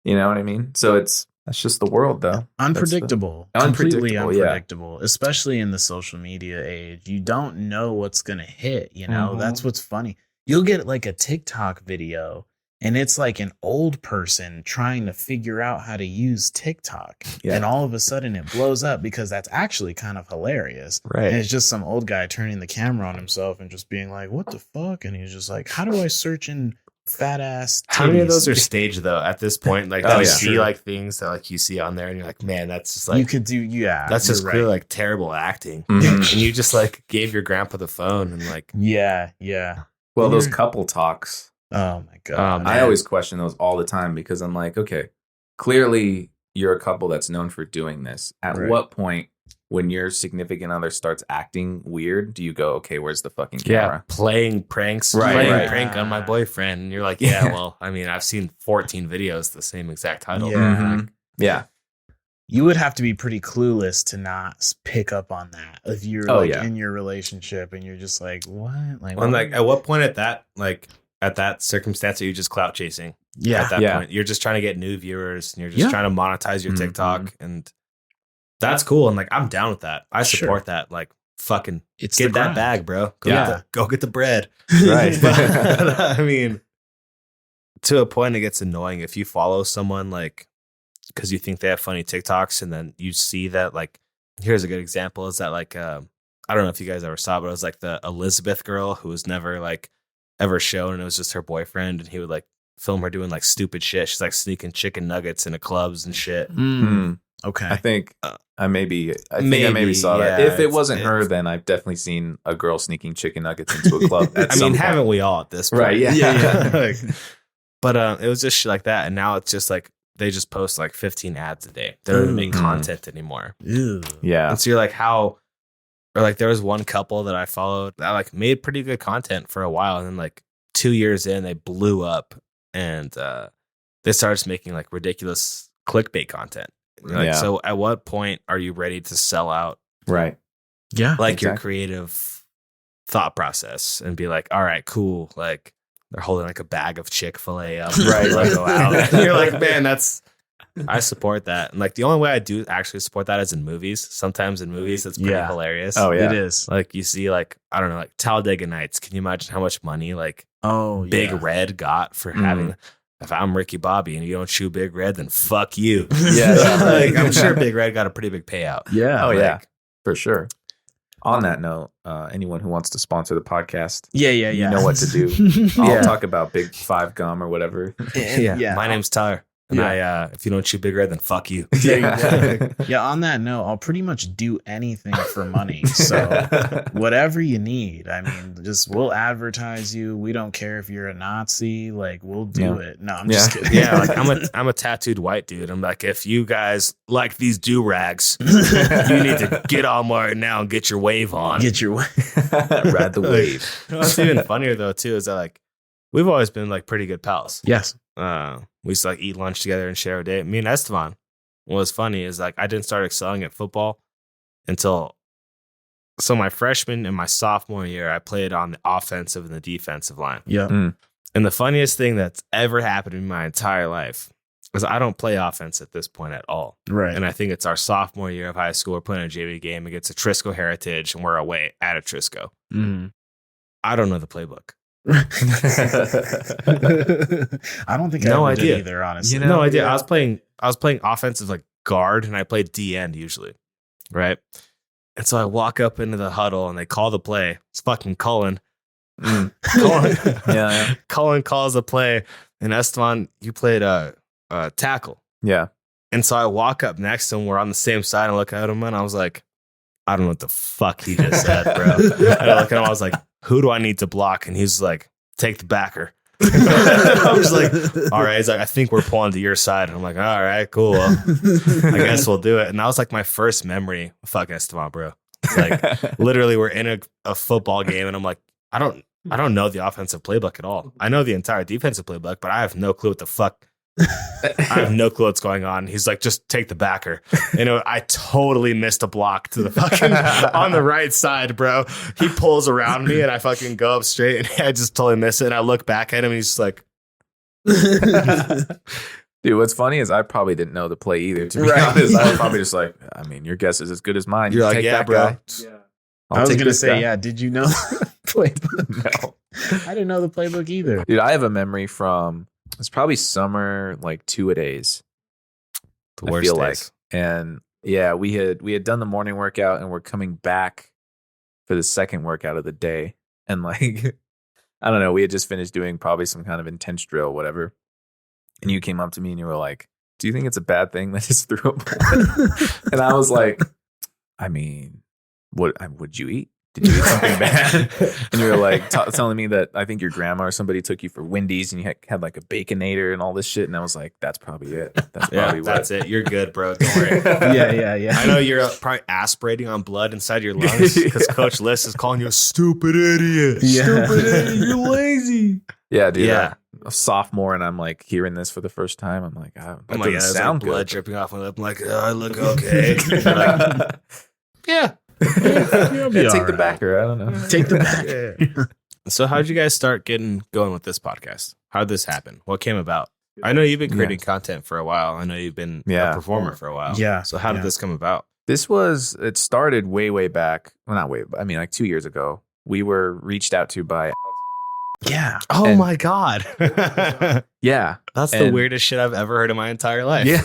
you know what I mean? So that's just the world though. Unpredictable. That's Completely unpredictable, yeah. unpredictable. Especially in the social media age. You don't know what's gonna hit, you know? Mhm. That's what's funny. You'll get like a TikTok video and it's like an old person trying to figure out how to use TikTok. Yeah. And all of a sudden it blows up because that's actually kind of hilarious. Right. And it's just some old guy turning the camera on himself and just being like, what the fuck? And he's just like, how do I search in fat ass How many of titties? those are staged though at this point? Like, Oh, you yeah. see True. like things that like you see on there and you're like, man, that's just like, you could do, yeah. that's just you're clearly right. like terrible acting. Mhm. And you just like gave your grandpa the phone and like, Yeah, yeah. Well, those You're- couple talks, Oh my god. I Man. always question those all the time because I'm like, okay, clearly you're a couple that's known for doing this. At Right. what point, when your significant other starts acting weird, do you go, okay, where's the fucking camera? playing pranks, Right, playing right. a prank on my boyfriend. And you're like, yeah, well, I mean, I've seen 14 videos, the same exact title. Yeah. Mhm. Yeah. You would have to be pretty clueless to not pick up on that if you're Oh, like yeah. in your relationship and you're just like, what? Like, And like, at what point at that circumstance are you just clout chasing? yeah, At that Yeah. point, you're just trying to get new viewers and you're just Yeah. trying to monetize your Mhm. TikTok. And that's cool. And like, I'm down with that. I Sure. support that. Like, fucking it's get the that grind. bag, bro. Yeah. Go get the bread. Right. But, I mean, to a point, it gets annoying if you follow someone like because you think they have funny TikToks, and then you see that like. Here's a good example: is that like I don't know if you guys ever saw, but it was like the Elizabeth girl who was never like ever shown, and it was just her boyfriend, and he would like film her doing like stupid shit. She's like sneaking chicken nuggets into clubs and shit. Mm, I okay. think I maybe Maybe, saw that. yeah, If it it's- wasn't her, it's- then I've definitely seen a girl sneaking chicken nuggets into a club. At I some mean, point. haven't we all at this point? Right, yeah. Like, but it was just shit like that, and now it's just like they just post like 15 ads a day. They don't even make Mm. content anymore. Ew. Yeah. And so you're like, how? Or like there was one couple that I followed that like made pretty good content for a while, and then like 2 years in, they blew up, and they started making like ridiculous clickbait content. Like, Yeah. so at what point are you ready to sell out Right. Yeah. like your Exactly. creative thought process and be like, all right, cool, like they're holding like a bag of Chick-fil-A up. Right. Like, go out. And you're like, man, I support that. And like the only way I do actually support that is in movies. Sometimes in movies, it's pretty hilarious. Oh, yeah. It is. Like you see, like, I don't know, like Talladega Nights. Can you imagine how much money like Big Red got for having? If I'm Ricky Bobby and you don't chew Big Red, then fuck you. Yeah. Like, I'm sure Big Red got a pretty big payout. Yeah. Oh, Like, yeah. For sure. On that note, anyone who wants to sponsor the podcast, Yeah. you know what to do. I'll talk about Big Five Gum or whatever. Yeah. My name's Tyler. And if you don't chew Big Red, then fuck you. Yeah, on that note, I'll pretty much do anything for money. So whatever you need, I mean, we'll advertise you. We don't care if you're a Nazi, like we'll do it. No, I'm just kidding. Yeah, like I'm a tattooed white dude. I'm like, if you guys like these do-rags, you need to get on right now and get your wave on. Get your way. Ride the wave. What's even funnier though, too, is that like we've always been like pretty good pals. Yes. We used to like eat lunch together and share a day. Me and Estevan. What was funny is like I didn't start excelling at football until my freshman and my sophomore year. I played on the offensive and the defensive line. Yeah. And the funniest thing that's ever happened in my entire life is I don't play offense at this point at all. Right. And I think it's our sophomore year of high school. We're playing a JV game against a Trisco Heritage, and we're away at a Trisco. Mm-hmm. I don't know the playbook. I don't think No I ever idea. did either, honestly. No idea. I was playing offensive like guard, and I played D end usually, right? And so I walk up into the huddle, and they call the play. It's fucking Cullen. Yeah. Cullen calls the play, and Estevan, you played tackle. Yeah. And so I walk up next to him. We're on the same side. And I look at him, and I was like, I don't know what the fuck he just said, bro. And I look at him, I was like, who do I need to block? And he's like, take the backer. I was like, all right. He's like, I think we're pulling to your side. And I'm like, all right, cool. Well, I guess we'll do it. And that was like my first memory of fucking Estevan, bro. Like literally we're in a football game, and I'm like, I don't know the offensive playbook at all. I know the entire defensive playbook, but I have no clue what the fuck. I have no clue what's going on. He's like, just take the backer. You know, I totally missed a block to the fucking on the right side, bro. He pulls around me, and I fucking go up straight, and I just totally miss it. And I look back at him, and he's just like, Dude, what's funny is I probably didn't know the play either, to be honest. I was probably just like, I mean, your guess is as good as mine. you're like, take yeah, that bro. guy. I was take going to this say, guy. yeah, did you know the playbook? No. I didn't know the playbook either. Dude, I have a memory from, it's probably summer, like 2-a-days. The I worst feel days. like. And yeah, we had done the morning workout, and we're coming back for the second workout of the day. And like, I don't know, we had just finished doing probably some kind of intense drill, whatever. And you came up to me and you were like, do you think it's a bad thing that I just threw up? And I was like, I mean, what would you eat? Did you eat something bad? And you were like telling me that I think your grandma or somebody took you for Wendy's, and you had like a Baconator and all this shit. And I was like, that's probably it. That's probably what. That's it. You're good, bro. Don't worry. Yeah. I know you're probably aspirating on blood inside your lungs because Coach Liss is calling you a stupid idiot. Yeah. Stupid idiot. You're lazy. Yeah, dude. Yeah. A sophomore, and I'm like hearing this for the first time. I'm like, that I'm doesn't like, yeah, there's sound like blood good. dripping off my lip. I'm like, oh, I look okay. You're like, yeah. You'll be Yeah, take all the right. backer. I don't know. Take the back. So how did you guys start getting going with this podcast? How did this happen? What came about? I know you've been creating content for a while. I know you've been a performer for a while. Yeah. So how did this come about? It started way back. Well, not way, but I mean, like 2 years ago. We were reached out to by, Yeah. Oh And- my God. yeah. That's the And- weirdest shit I've ever heard in my entire life. Yeah.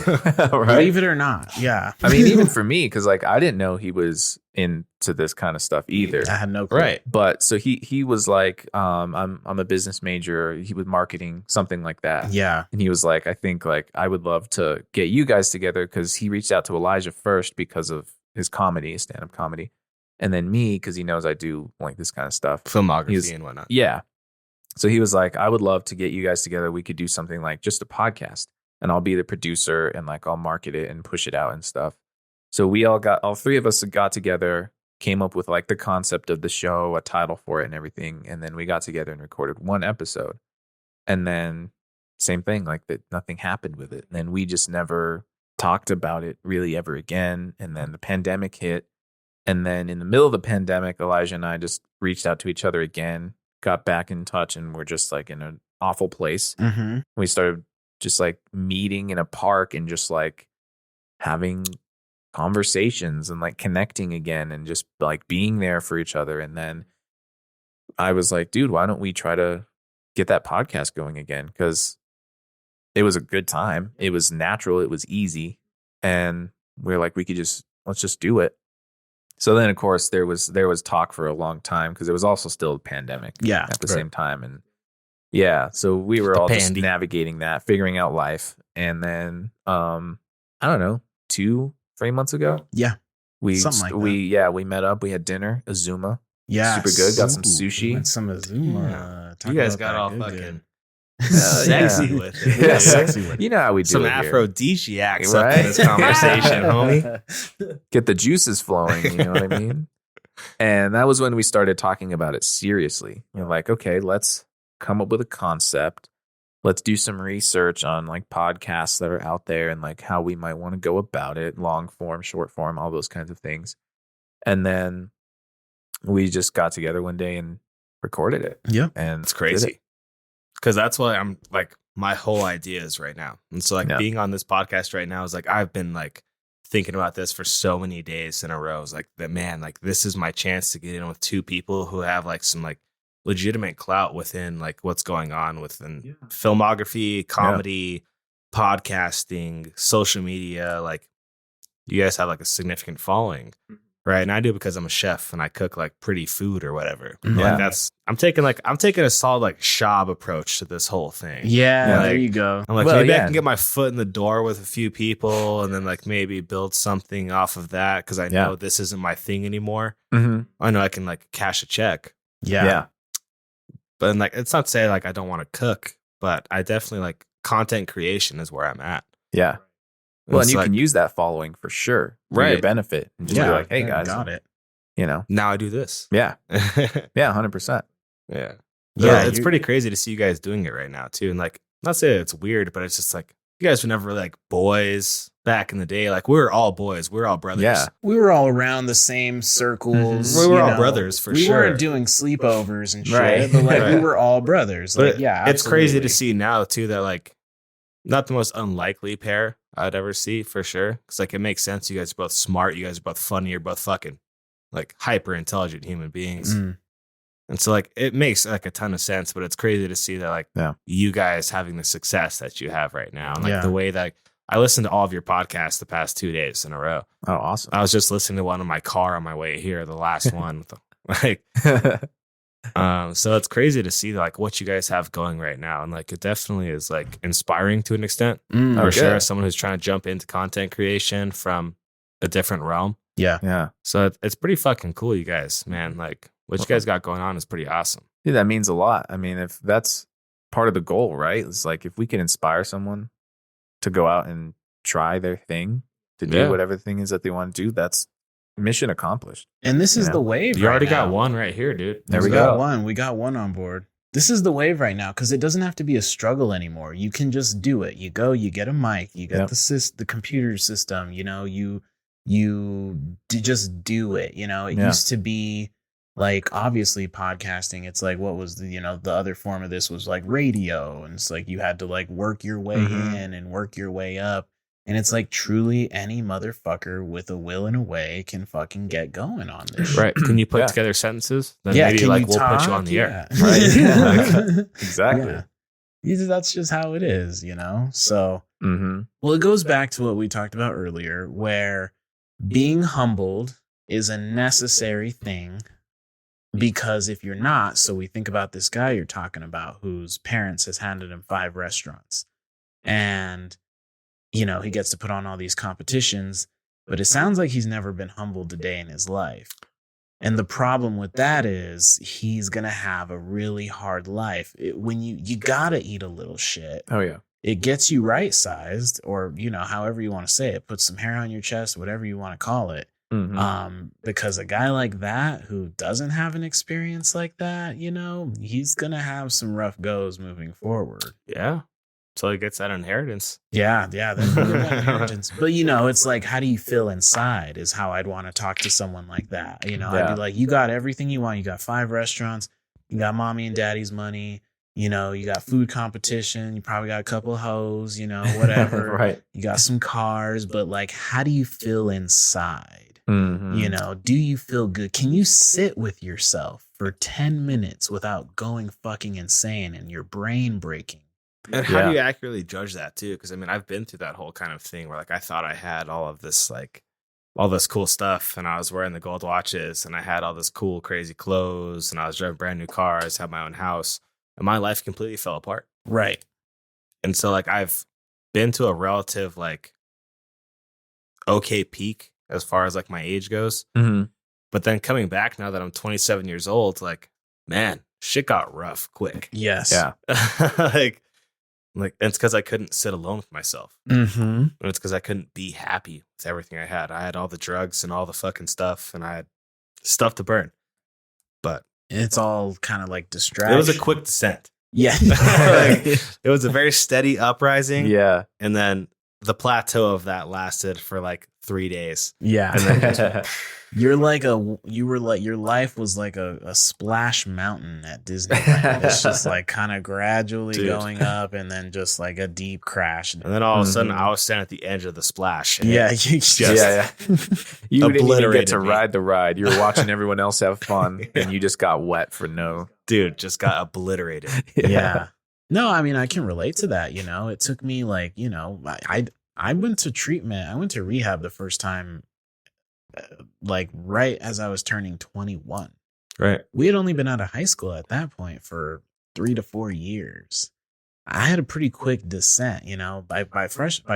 Right. Believe it or not. Yeah. I mean, even for me, because like I didn't know he was into this kind of stuff either. I had no clue. Right. But so he was like, I'm a business major. He was marketing, something like that. Yeah. And he was like, I think like I would love to get you guys together, because he reached out to Elijah first because of his comedy, his stand-up comedy, and then me because he knows I do like this kind of stuff. Filmography He's- and whatnot. Yeah. So he was like, I would love to get you guys together. We could do something like just a podcast, and I'll be the producer, and like I'll market it and push it out and stuff. So all three of us got together, came up with like the concept of the show, a title for it and everything. And then we got together and recorded one episode. And then same thing, like that nothing happened with it. And then we just never talked about it really ever again. And then the pandemic hit. And then in the middle of the pandemic, Elijah and I just reached out to each other again, got back in touch and we're just like in an awful place. Mm-hmm. We started just like meeting in a park and just like having conversations and like connecting again and just like being there for each other. And then I was like, dude, why don't we try to get that podcast going again? Because it was a good time. It was natural. It was easy. And we were like, let's just do it. So then, of course, there was talk for a long time because it was also still a pandemic at the same time. And yeah, so we were all just navigating that, figuring out life. And then, I don't know, 2-3 months ago. Yeah. We met up. We had dinner, Azuma. Yeah. Super good. Got some sushi. Went some Azuma. You guys got all fucking good. sexy with it. Yeah, sexy with it. You know how we do some it here. aphrodisiacs up in this conversation, homie. Get the juices flowing, you know what I mean? And that was when we started talking about it seriously. You're like, okay, let's come up with a concept. Let's do some research on like podcasts that are out there and like how we might want to go about it, long form, short form, all those kinds of things. And then we just got together one day and recorded it. Yeah. And it's crazy. Because that's what I'm like, my whole idea is right now. And so like being on this podcast right now is like, I've been like thinking about this for so many days in a row. It's like that, man, like this is my chance to get in with two people who have like some like legitimate clout within like what's going on within filmography, comedy, podcasting, social media. Like you guys have like a significant following. Right. And I do because I'm a chef and I cook like pretty food or whatever. Yeah. Like I'm taking a solid like Shab approach to this whole thing. Yeah, like, there you go. I'm like, maybe I can get my foot in the door with a few people and then like maybe build something off of that because I know this isn't my thing anymore. Mm-hmm. I know I can like cash a check. Yeah. But like it's not to say like I don't want to cook, but I definitely like content creation is where I'm at. Yeah. Well, and you like, can use that following for sure for your benefit. And just be like, hey, guys. Got it. You know. Now I do this. Yeah. Yeah, 100%. Yeah. Yeah, it's pretty crazy to see you guys doing it right now, too. And like, not saying it's weird, but it's just like, you guys were never like boys back in the day. Like, we were all boys. We were all brothers. Yeah. We were all around the same circles. We were all brothers for sure. We weren't doing sleepovers and shit, but like we were all brothers. Like, but yeah, it's crazy to see now, too, that like, not the most unlikely pair I'd ever see for sure. Because like it makes sense. You guys are both smart. You guys are both funny. You're both fucking like hyper intelligent human beings. And so like it makes like a ton of sense. But it's crazy to see that like you guys having the success that you have right now. And like the way that I listened to all of your podcasts the past 2 days in a row. Oh, awesome. I was just listening to one in my car on my way here, the last one. Like so it's crazy to see like what you guys have going right now, and like it definitely is like inspiring to an extent for sure, as someone who's trying to jump into content creation from a different realm. Yeah. So it's pretty fucking cool, you guys, man. Like what you guys got going on is pretty awesome. Dude, that means a lot. I mean, if that's part of the goal, right? It's like if we can inspire someone to go out and try their thing, to do whatever the thing is that they want to do, that's mission accomplished. And this is the wave. You already got one right here, dude. There we go. We got one on board. This is the wave right now because it doesn't have to be a struggle anymore. You can just do it. You go, you get a mic, you get the computer system. You know, you just do it. You know, it used to be like obviously podcasting. It's like what was the other form of this was like radio, and it's like you had to like work your way in and work your way up. And it's like truly any motherfucker with a will and a way can fucking get going on this. Right. Can you put together sentences? Then maybe can like you we'll talk? put you on the air. Right. Exactly. Yeah. That's just how it is, you know? So, well, it goes back to what we talked about earlier, where being humbled is a necessary thing, because if you're not, so we think about this guy you're talking about whose parents has handed him 5 restaurants, and he gets to put on all these competitions, but it sounds like he's never been humbled a day in his life. And the problem with that is he's going to have a really hard life. When you got to eat a little shit. Oh, yeah. It gets you right-sized, or, however you want to say it, put some hair on your chest, whatever you want to call it. Because a guy like that who doesn't have an experience like that, he's going to have some rough goes moving forward. Yeah. So he gets that inheritance. Yeah, that inheritance. But it's like, how do you feel inside is how I'd want to talk to someone like that. I'd be like, you got everything you want. You got 5 restaurants. you got mommy and daddy's money. You know, you got food competition. You probably got a couple of hoes, you know, whatever. Right. You got some cars, but like, how do you feel inside? Mhm. You know, do you feel good? Can you sit with yourself for 10 minutes without going fucking insane and your brain breaking? And how do you accurately judge that too? Because I mean, I've been through that whole kind of thing where like I thought I had all this cool stuff, and I was wearing the gold watches, and I had all this cool, crazy clothes, and I was driving brand new cars, had my own house, and my life completely fell apart. Right. And so like I've been to a relative like okay peak as far as like my age goes. Mm-hmm. But then coming back now that I'm 27 years old, like, man, shit got rough quick. Yes. Yeah. like and it's because I couldn't sit alone with myself. Mm-hmm. And it's because I couldn't be happy with everything I had. I had all the drugs and all the fucking stuff, and I had stuff to burn. But It's all kind of like distraction. it was a quick descent. Yeah. Like, it was a very steady uprising. Yeah. And then the plateau of that lasted for like 3 days. Yeah. And then Your life was like a splash mountain at Disneyland. It's just like kind of gradually Dude. going up and then just like a deep crash. and then all of a sudden I was standing at the edge of the splash. and Yeah. it You just, yeah. You didn't even get Obliterated to me. ride the ride. You were watching everyone else have fun, and you just got wet for no. Dude, just got obliterated. yeah. No, I mean, I can relate to that. You know, it took me like, you know, I went to treatment. I went to rehab the first time, like right as I was turning 21. Right. We had only been out of high school at that point for 3 to 4 years. I had a pretty quick descent, you know, by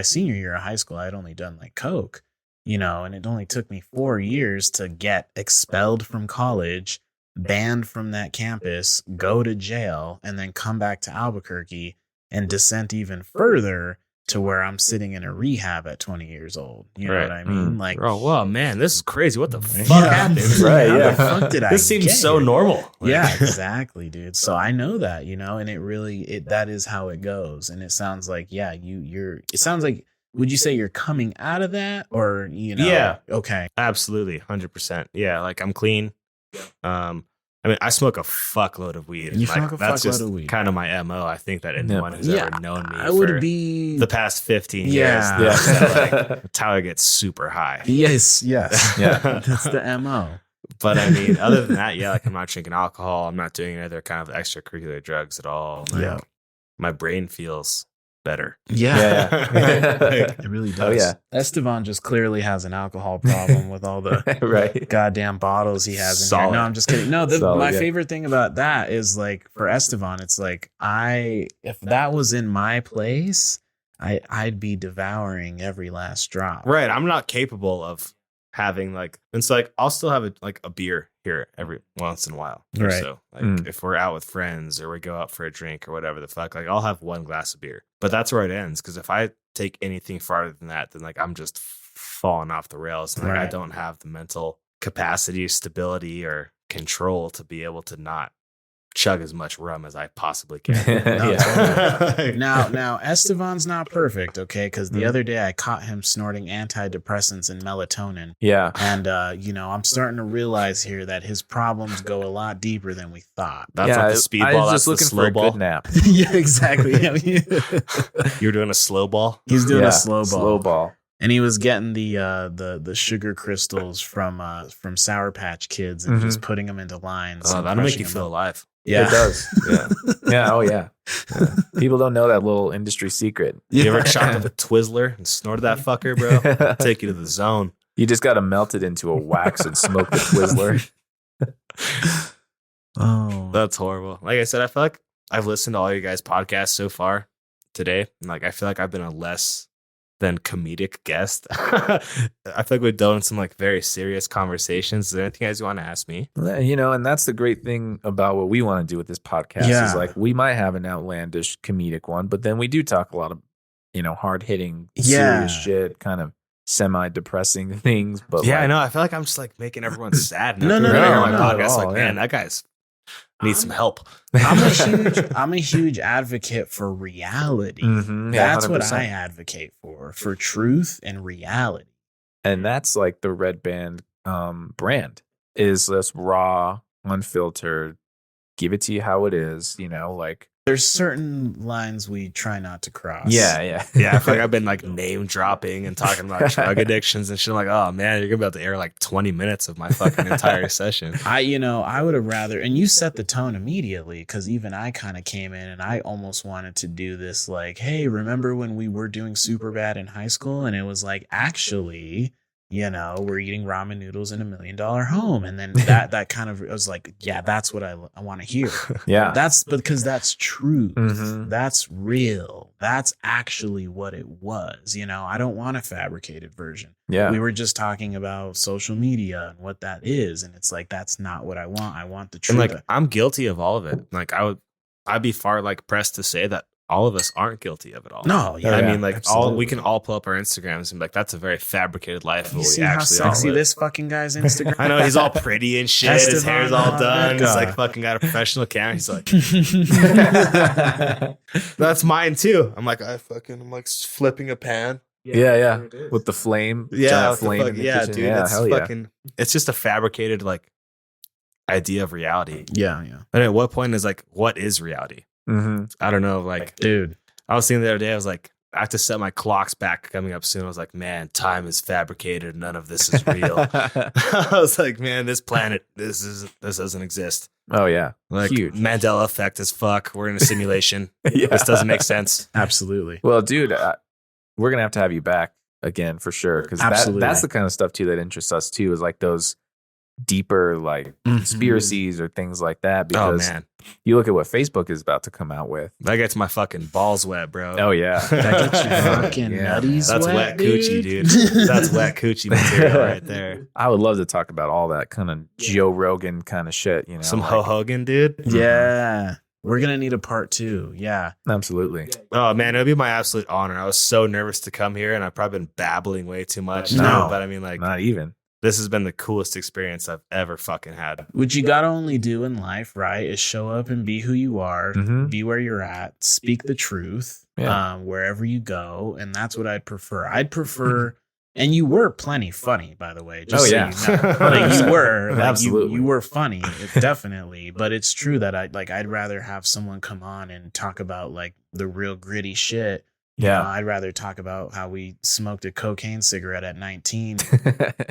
senior year of high school, I had only done like coke, you know, and it only took me 4 years to get expelled from college, banned from that campus, go to jail, and then come back to Albuquerque and descent even further to where I'm sitting in a rehab at 20 years old. You know Right. what I mean? Like, Oh, well, man, this is crazy. What the fuck yeah, happened? Right, how yeah. the fuck did I This seems get so here? normal. Like- Yeah, exactly, dude. So I know that, you know, and that is how it goes. And it sounds like, yeah, it sounds like, would you say you're coming out of that, or, you know? Yeah. Okay. Absolutely. 100%. Yeah. Like I'm clean. I mean, I smoke a fuckload of weed. You Like, smoke a that's fuckload just of weed. kind of my MO. I think that anyone who's Yeah, ever known me I would for be the past 15 Yeah. years, Yeah. that, like, Tyler gets super high. Yes. Yeah. That's the MO. But I mean, other than that, yeah, like I'm not drinking alcohol. I'm not doing any other kind of extracurricular drugs at all. Like, Yeah. my brain feels better. Yeah. Like, It really does. Oh, yeah. Estevan just clearly has an alcohol problem with all the Right. goddamn bottles he has in Solid. here. No, I'm just kidding. No, Solid, my yeah. favorite thing about that is like for Estevan, it's like if that was in my place, I'd be devouring every last drop. right. I'm not capable of having like, it's like I'll still have a beer here every once in a while. Or Right. so like Mm. if we're out with friends or we go out for a drink or whatever the fuck, like I'll have one glass of beer, but that's where it ends. Cause if I take anything farther than that, then like I'm just falling off the rails. And like I Right. don't have the mental capacity, stability, or control to be able to not chug as much rum as I possibly can. No, Yeah. totally. Now Estevan's not perfect, okay? Because the Mhm. other day I caught him snorting antidepressants and melatonin. Yeah. And, you know, I'm starting to realize here that his problems go a lot deeper than we thought. That's yeah, not the I speedball. was That's just the looking slow for a ball. good nap. Yeah, exactly. Yeah. You're doing a slow ball. He's doing Yeah, a slow ball. Slow ball. And he was getting the sugar crystals from Sour Patch Kids and just putting them into lines. Oh, and that'll make crushing you them feel up. alive. Yeah. It does. Yeah. Yeah. Oh, yeah. Yeah. People don't know that little industry secret. You ever chopped up a Twizzler and snorted that fucker, bro? Take you to the zone. You just got to melt it into a wax and smoke the Twizzler. Oh. That's horrible. Like I said, I feel like I've listened to all your guys' podcasts so far today. And like I feel like I've been a less than comedic guest. I feel like we've done some like very serious conversations. Is there anything you guys want to ask me? You know, and that's the great thing about what we want to do with this podcast Yeah. is like we might have an outlandish comedic one, but then we do talk a lot of, you know, hard hitting, Yeah. serious shit, kind of semi-depressing things. But Yeah, like, I know. I feel like I'm just like making everyone sad. No, after no, hearing no, my not at podcast. all, Like, yeah. man, that guy's needs some help. I'm a huge advocate for reality. Mhm, yeah, That's what 100%. I advocate for truth and reality. And that's like the Red Band brand is this raw, unfiltered, give it to you how it is, you know, like There's certain lines we try not to cross. yeah. Yeah, I feel like I've been like name dropping and talking about drug addictions and shit. I'm like, oh man, you're gonna be able to air like 20 minutes of my fucking entire session. I would have rather, and you set the tone immediately, because even I kind of came in and I almost wanted to do this like, hey, remember when we were doing Superbad in high school? And it was like, actually, you know, we're eating ramen noodles in $1 million home. And then that kind of was like, yeah, that's what I want to hear. yeah. That's because that's truth. Mhm. That's real. That's actually what it was. You know, I don't want a fabricated version. Yeah. We were just talking about social media and what that is. And it's like, that's not what I want. I want the And truth. like I'm guilty of all of it. Like I'd be far like pressed to say that all of us aren't guilty of it all. No, yeah, I mean, like absolutely. we can all pull up our Instagrams and be like, that's a very fabricated life. of You what see we how actually sexy all live. this fucking guy's Instagram? I know he's all pretty and shit. His Estevan hair's all done. He's like Carrion. fucking got a professional camera. He's like, that's mine too. I'm like, I'm like flipping a pan. Yeah. With the flame. giant with the flame fuck- in the yeah, kitchen. dude. Yeah, It's hell yeah. fucking. It's just a fabricated like idea of reality. yeah. And at what point is like, what is reality? Mhm. I don't know. Like, Dude. I was thinking the other day, I was like, I have to set my clocks back coming up soon. I was like, man, time is fabricated. None of this is real. I was like, man, this planet, this doesn't exist. Oh yeah. Like Huge. Mandela effect as fuck. We're in a simulation. Yeah. This doesn't make sense. Absolutely. Well, dude, we're gonna have to have you back again for sure, because Absolutely. that's the kind of stuff too that interests us too. Is like those deeper like conspiracies or things like that. Oh Because man, you look at what Facebook is about to come out with. that gets my fucking balls wet, bro. Oh yeah. That gets you fucking Yeah, nutties That's wet, wet coochie, dude. That's wet coochie material right there. I would love to talk about all that kind of Joe Rogan kind of shit. You know, Some like- Ho Hogan, dude. Yeah. We're going to need a part 2. Yeah. Absolutely. Oh man, it would be my absolute honor. I was so nervous to come here, and I've probably been babbling way too much. No. But I mean, like, Not even. this has been the coolest experience I've ever fucking had. What you got to only do in life, right, is show up and be who you are, Mhm. be where you're at, speak the truth Yeah. wherever you go. And that's what I'd prefer. I'd prefer, and you were plenty funny, by the way. Just Oh, so yeah. you know. Like, you were. Like, Absolutely. You were funny, definitely. But it's true that I'd rather have someone come on and talk about like the real gritty shit. You know, Yeah. I'd rather talk about how we smoked a cocaine cigarette at 19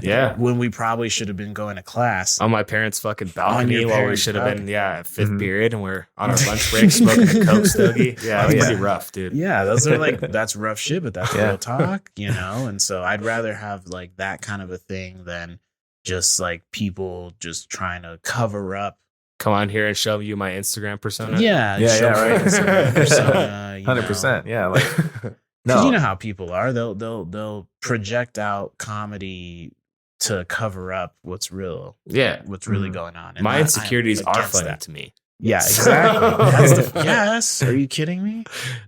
Yeah. when we probably should have been going to class. On my parents' fucking On balcony your while we parents' should have been, at 5th Mhm. period, and we're on our lunch break smoking a Coke stogie. Yeah, it's Oh, yeah. pretty rough, dude. Yeah, those are like, that's rough shit, but that's Yeah. real talk, you know? And so I'd rather have like that kind of a thing than just like people just trying to cover up. Come on here and show you my Instagram persona. Yeah, Yeah, show yeah, right. Instagram persona, you 100%. know. Yeah. Like, 'Cause no. you know how people are. They'll project out comedy to cover up what's real, Yeah. what's really Mhm. going on. And My I'm insecurities are against funny that. to me. Yeah, exactly. That's the, yes. Are you kidding me?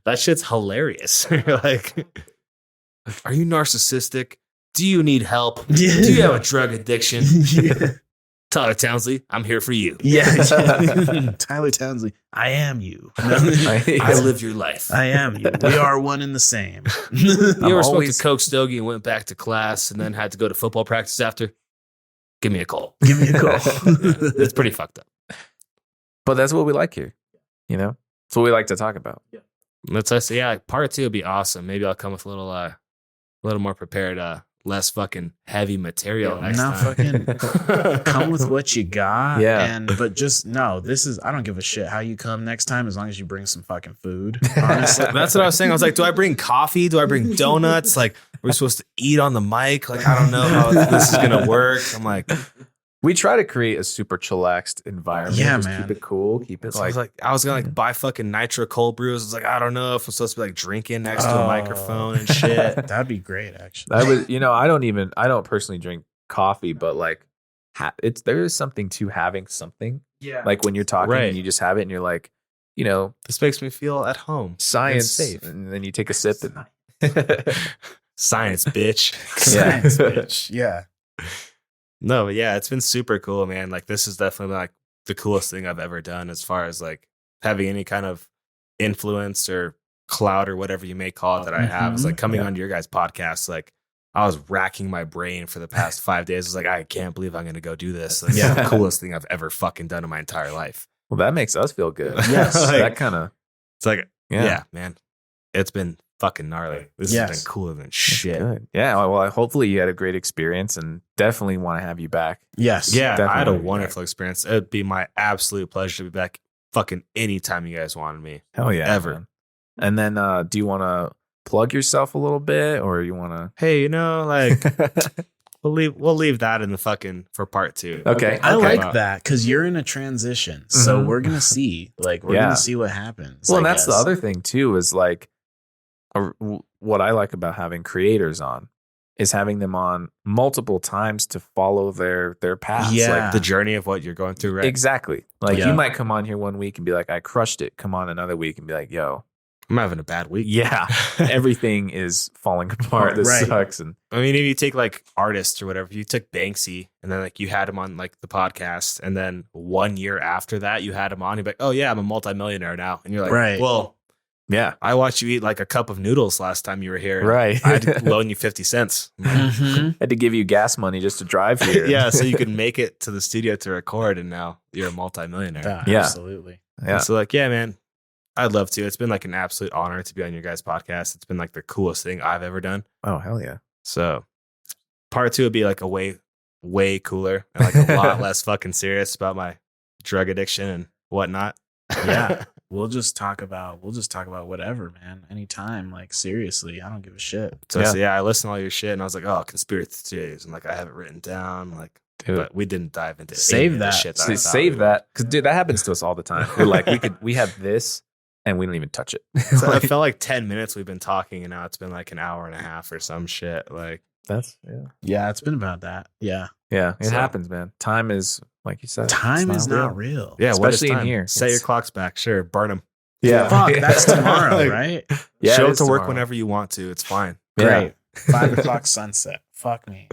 That shit's hilarious. You're like, are you narcissistic? Do you need help? Do you have a drug addiction? Tyler Townsley, I'm here for you. Yeah. Tyler Townsley, I am you. I live your life. I am you. We are one and the same. You ever smoked always- a Coke stogie and went back to class and then had to go to football practice after? Give me a call. Give me a call. It's pretty fucked up. But that's what we like here. You know, it's what we like to talk about. Let's say, yeah, part 2 would be awesome. Maybe I'll come with a little more prepared, less fucking heavy material next No, time. fucking come with what you got. Yeah. But just no, I don't give a shit how you come next time as long as you bring some fucking food. Honestly. That's what I was saying. I was like, do I bring coffee? Do I bring donuts? Like, we're supposed to eat on the mic? Like, I don't know how this is going to work. I'm like, We try to create a super chillaxed environment. Yeah, Just man. Keep it cool. Keep it so I was going to buy fucking nitro cold brews. I was like, I don't know if I'm supposed to be like drinking next to a Oh. microphone and shit. That'd be great, actually. I would, I don't personally drink coffee, but like, there is something to having something. Yeah. Like when you're talking Right. and you just have it and you're like, This makes me feel at home. science, safe. and then you take a sip and Science, bitch. Science, bitch. Yeah. No, but yeah, it's been super cool, man. Like, this is definitely like the coolest thing I've ever done as far as like having any kind of influence or clout or whatever you may call it that I have. It's like coming Yeah. on your guys' podcast. Like, I was racking my brain for the past 5 days. I was like, I can't believe I'm going to go do this. Like, Yeah. It's the coolest thing I've ever fucking done in my entire life. Well, that makes us feel good. Yes. Like, That kind of. it's like, Yeah. yeah, man, it's been fucking gnarly. This has been cooler than shit. Good. Yeah. Well, hopefully you had a great experience and definitely want to have you back. Yes. Yeah, I had a Definitely. wonderful experience. It'd be my absolute pleasure to be back fucking anytime you guys wanted me. Hell yeah. Ever. Man. And then do you want to plug yourself a little bit or you want Hey, like to? we'll leave that in the fucking for part 2. Okay. I Okay. like that because you're in a transition. So Mhm. we're going to see. Like, we're Yeah. going to see what happens. Well, I and that's the guess. other thing too is like what I like about having creators on is having them on multiple times to follow their paths. Yeah. The journey of what you're going through, right? Exactly. Like Yeah. you might come on here one week and be like, I crushed it. Come on another week and be like, yo, I'm having a bad week. yeah, everything is falling apart. This Right. sucks. And I mean, if you take like artists or whatever, if you took Banksy and then like you had him on like the podcast, and then 1 year after that you had him on, you'd be like, oh yeah, I'm a multimillionaire now. And you're like, Right. well, yeah, I watched you eat like a cup of noodles last time you were here. right. I'd loan you 50 cents. I'm like, Mhm. Had to give you gas money just to drive here. yeah, so you could make it to the studio to record, and now you're a multimillionaire. Yeah, Yeah. absolutely. Yeah. And so like, yeah, man, I'd love to. It's been like an absolute honor to be on your guys' podcast. It's been like the coolest thing I've ever done. Oh, hell yeah. So part 2 would be like a way cooler and like a lot less fucking serious about my drug addiction and whatnot. Yeah. We'll just talk about whatever, man. Anytime. Like, seriously, I don't give a shit. So yeah, I listened to all your shit and I was like, oh, conspiracy theories. And like, I have it written down. Like, Dude. but we didn't dive into Save any of the that. shit I thought Save we that. Because, dude, that happens to us all the time. We're like, we have this and we don't even touch it. would. So Like, it felt like 10 minutes we've been talking, and now it's been like an hour and a half or some shit. Like, that's, Yeah, it's been about that. Yeah. Yeah, it So- happes, man. Time is, like you said, Time it's is not real. yeah, what is Especially in time? here. Set your It's- clocks back. Sure, burn them. Yeah. Fuck, that's tomorrow, Like, right? Yeah, Show it up is to work tomorrow. whenever you want to. It's fine. Yeah. Great. 5 o'clock sunset. Fuck me.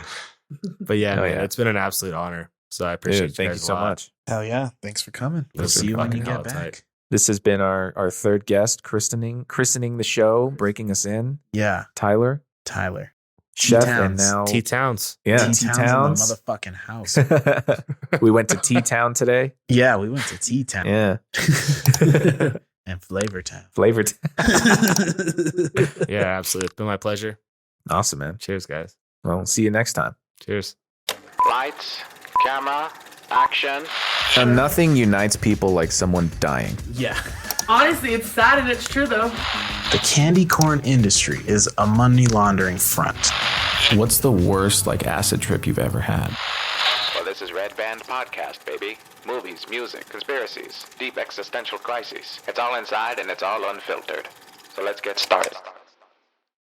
But yeah, Oh, man, yeah. it's been an absolute honor. So I appreciate Dude, thank you guys so a lot. much. Hell yeah. Thanks for coming. We'll This has see been you when you fucking get hella back. tight. This has been our third guest christening the show, breaking us in. Yeah. Tyler, Tyler. chef, T-Towns. and now T Towns. yeah, T-Towns in T-Towns. the motherfucking house. We went to T-Town today. Yeah, we went to T-Town. Yeah, And Flavor Town. flavored. Yeah, absolutely. It's been my pleasure. Awesome, man. Cheers, guys. Well, see you next time. Cheers. Lights, camera, action. And nothing unites people like someone dying. Yeah. Honestly, it's sad and it's true though. The candy corn industry is a money laundering front. What's the worst like acid trip you've ever had? Well, this is Red Band Podcast, baby. Movies, music, conspiracies, deep existential crises. It's all inside and it's all unfiltered. So let's get started.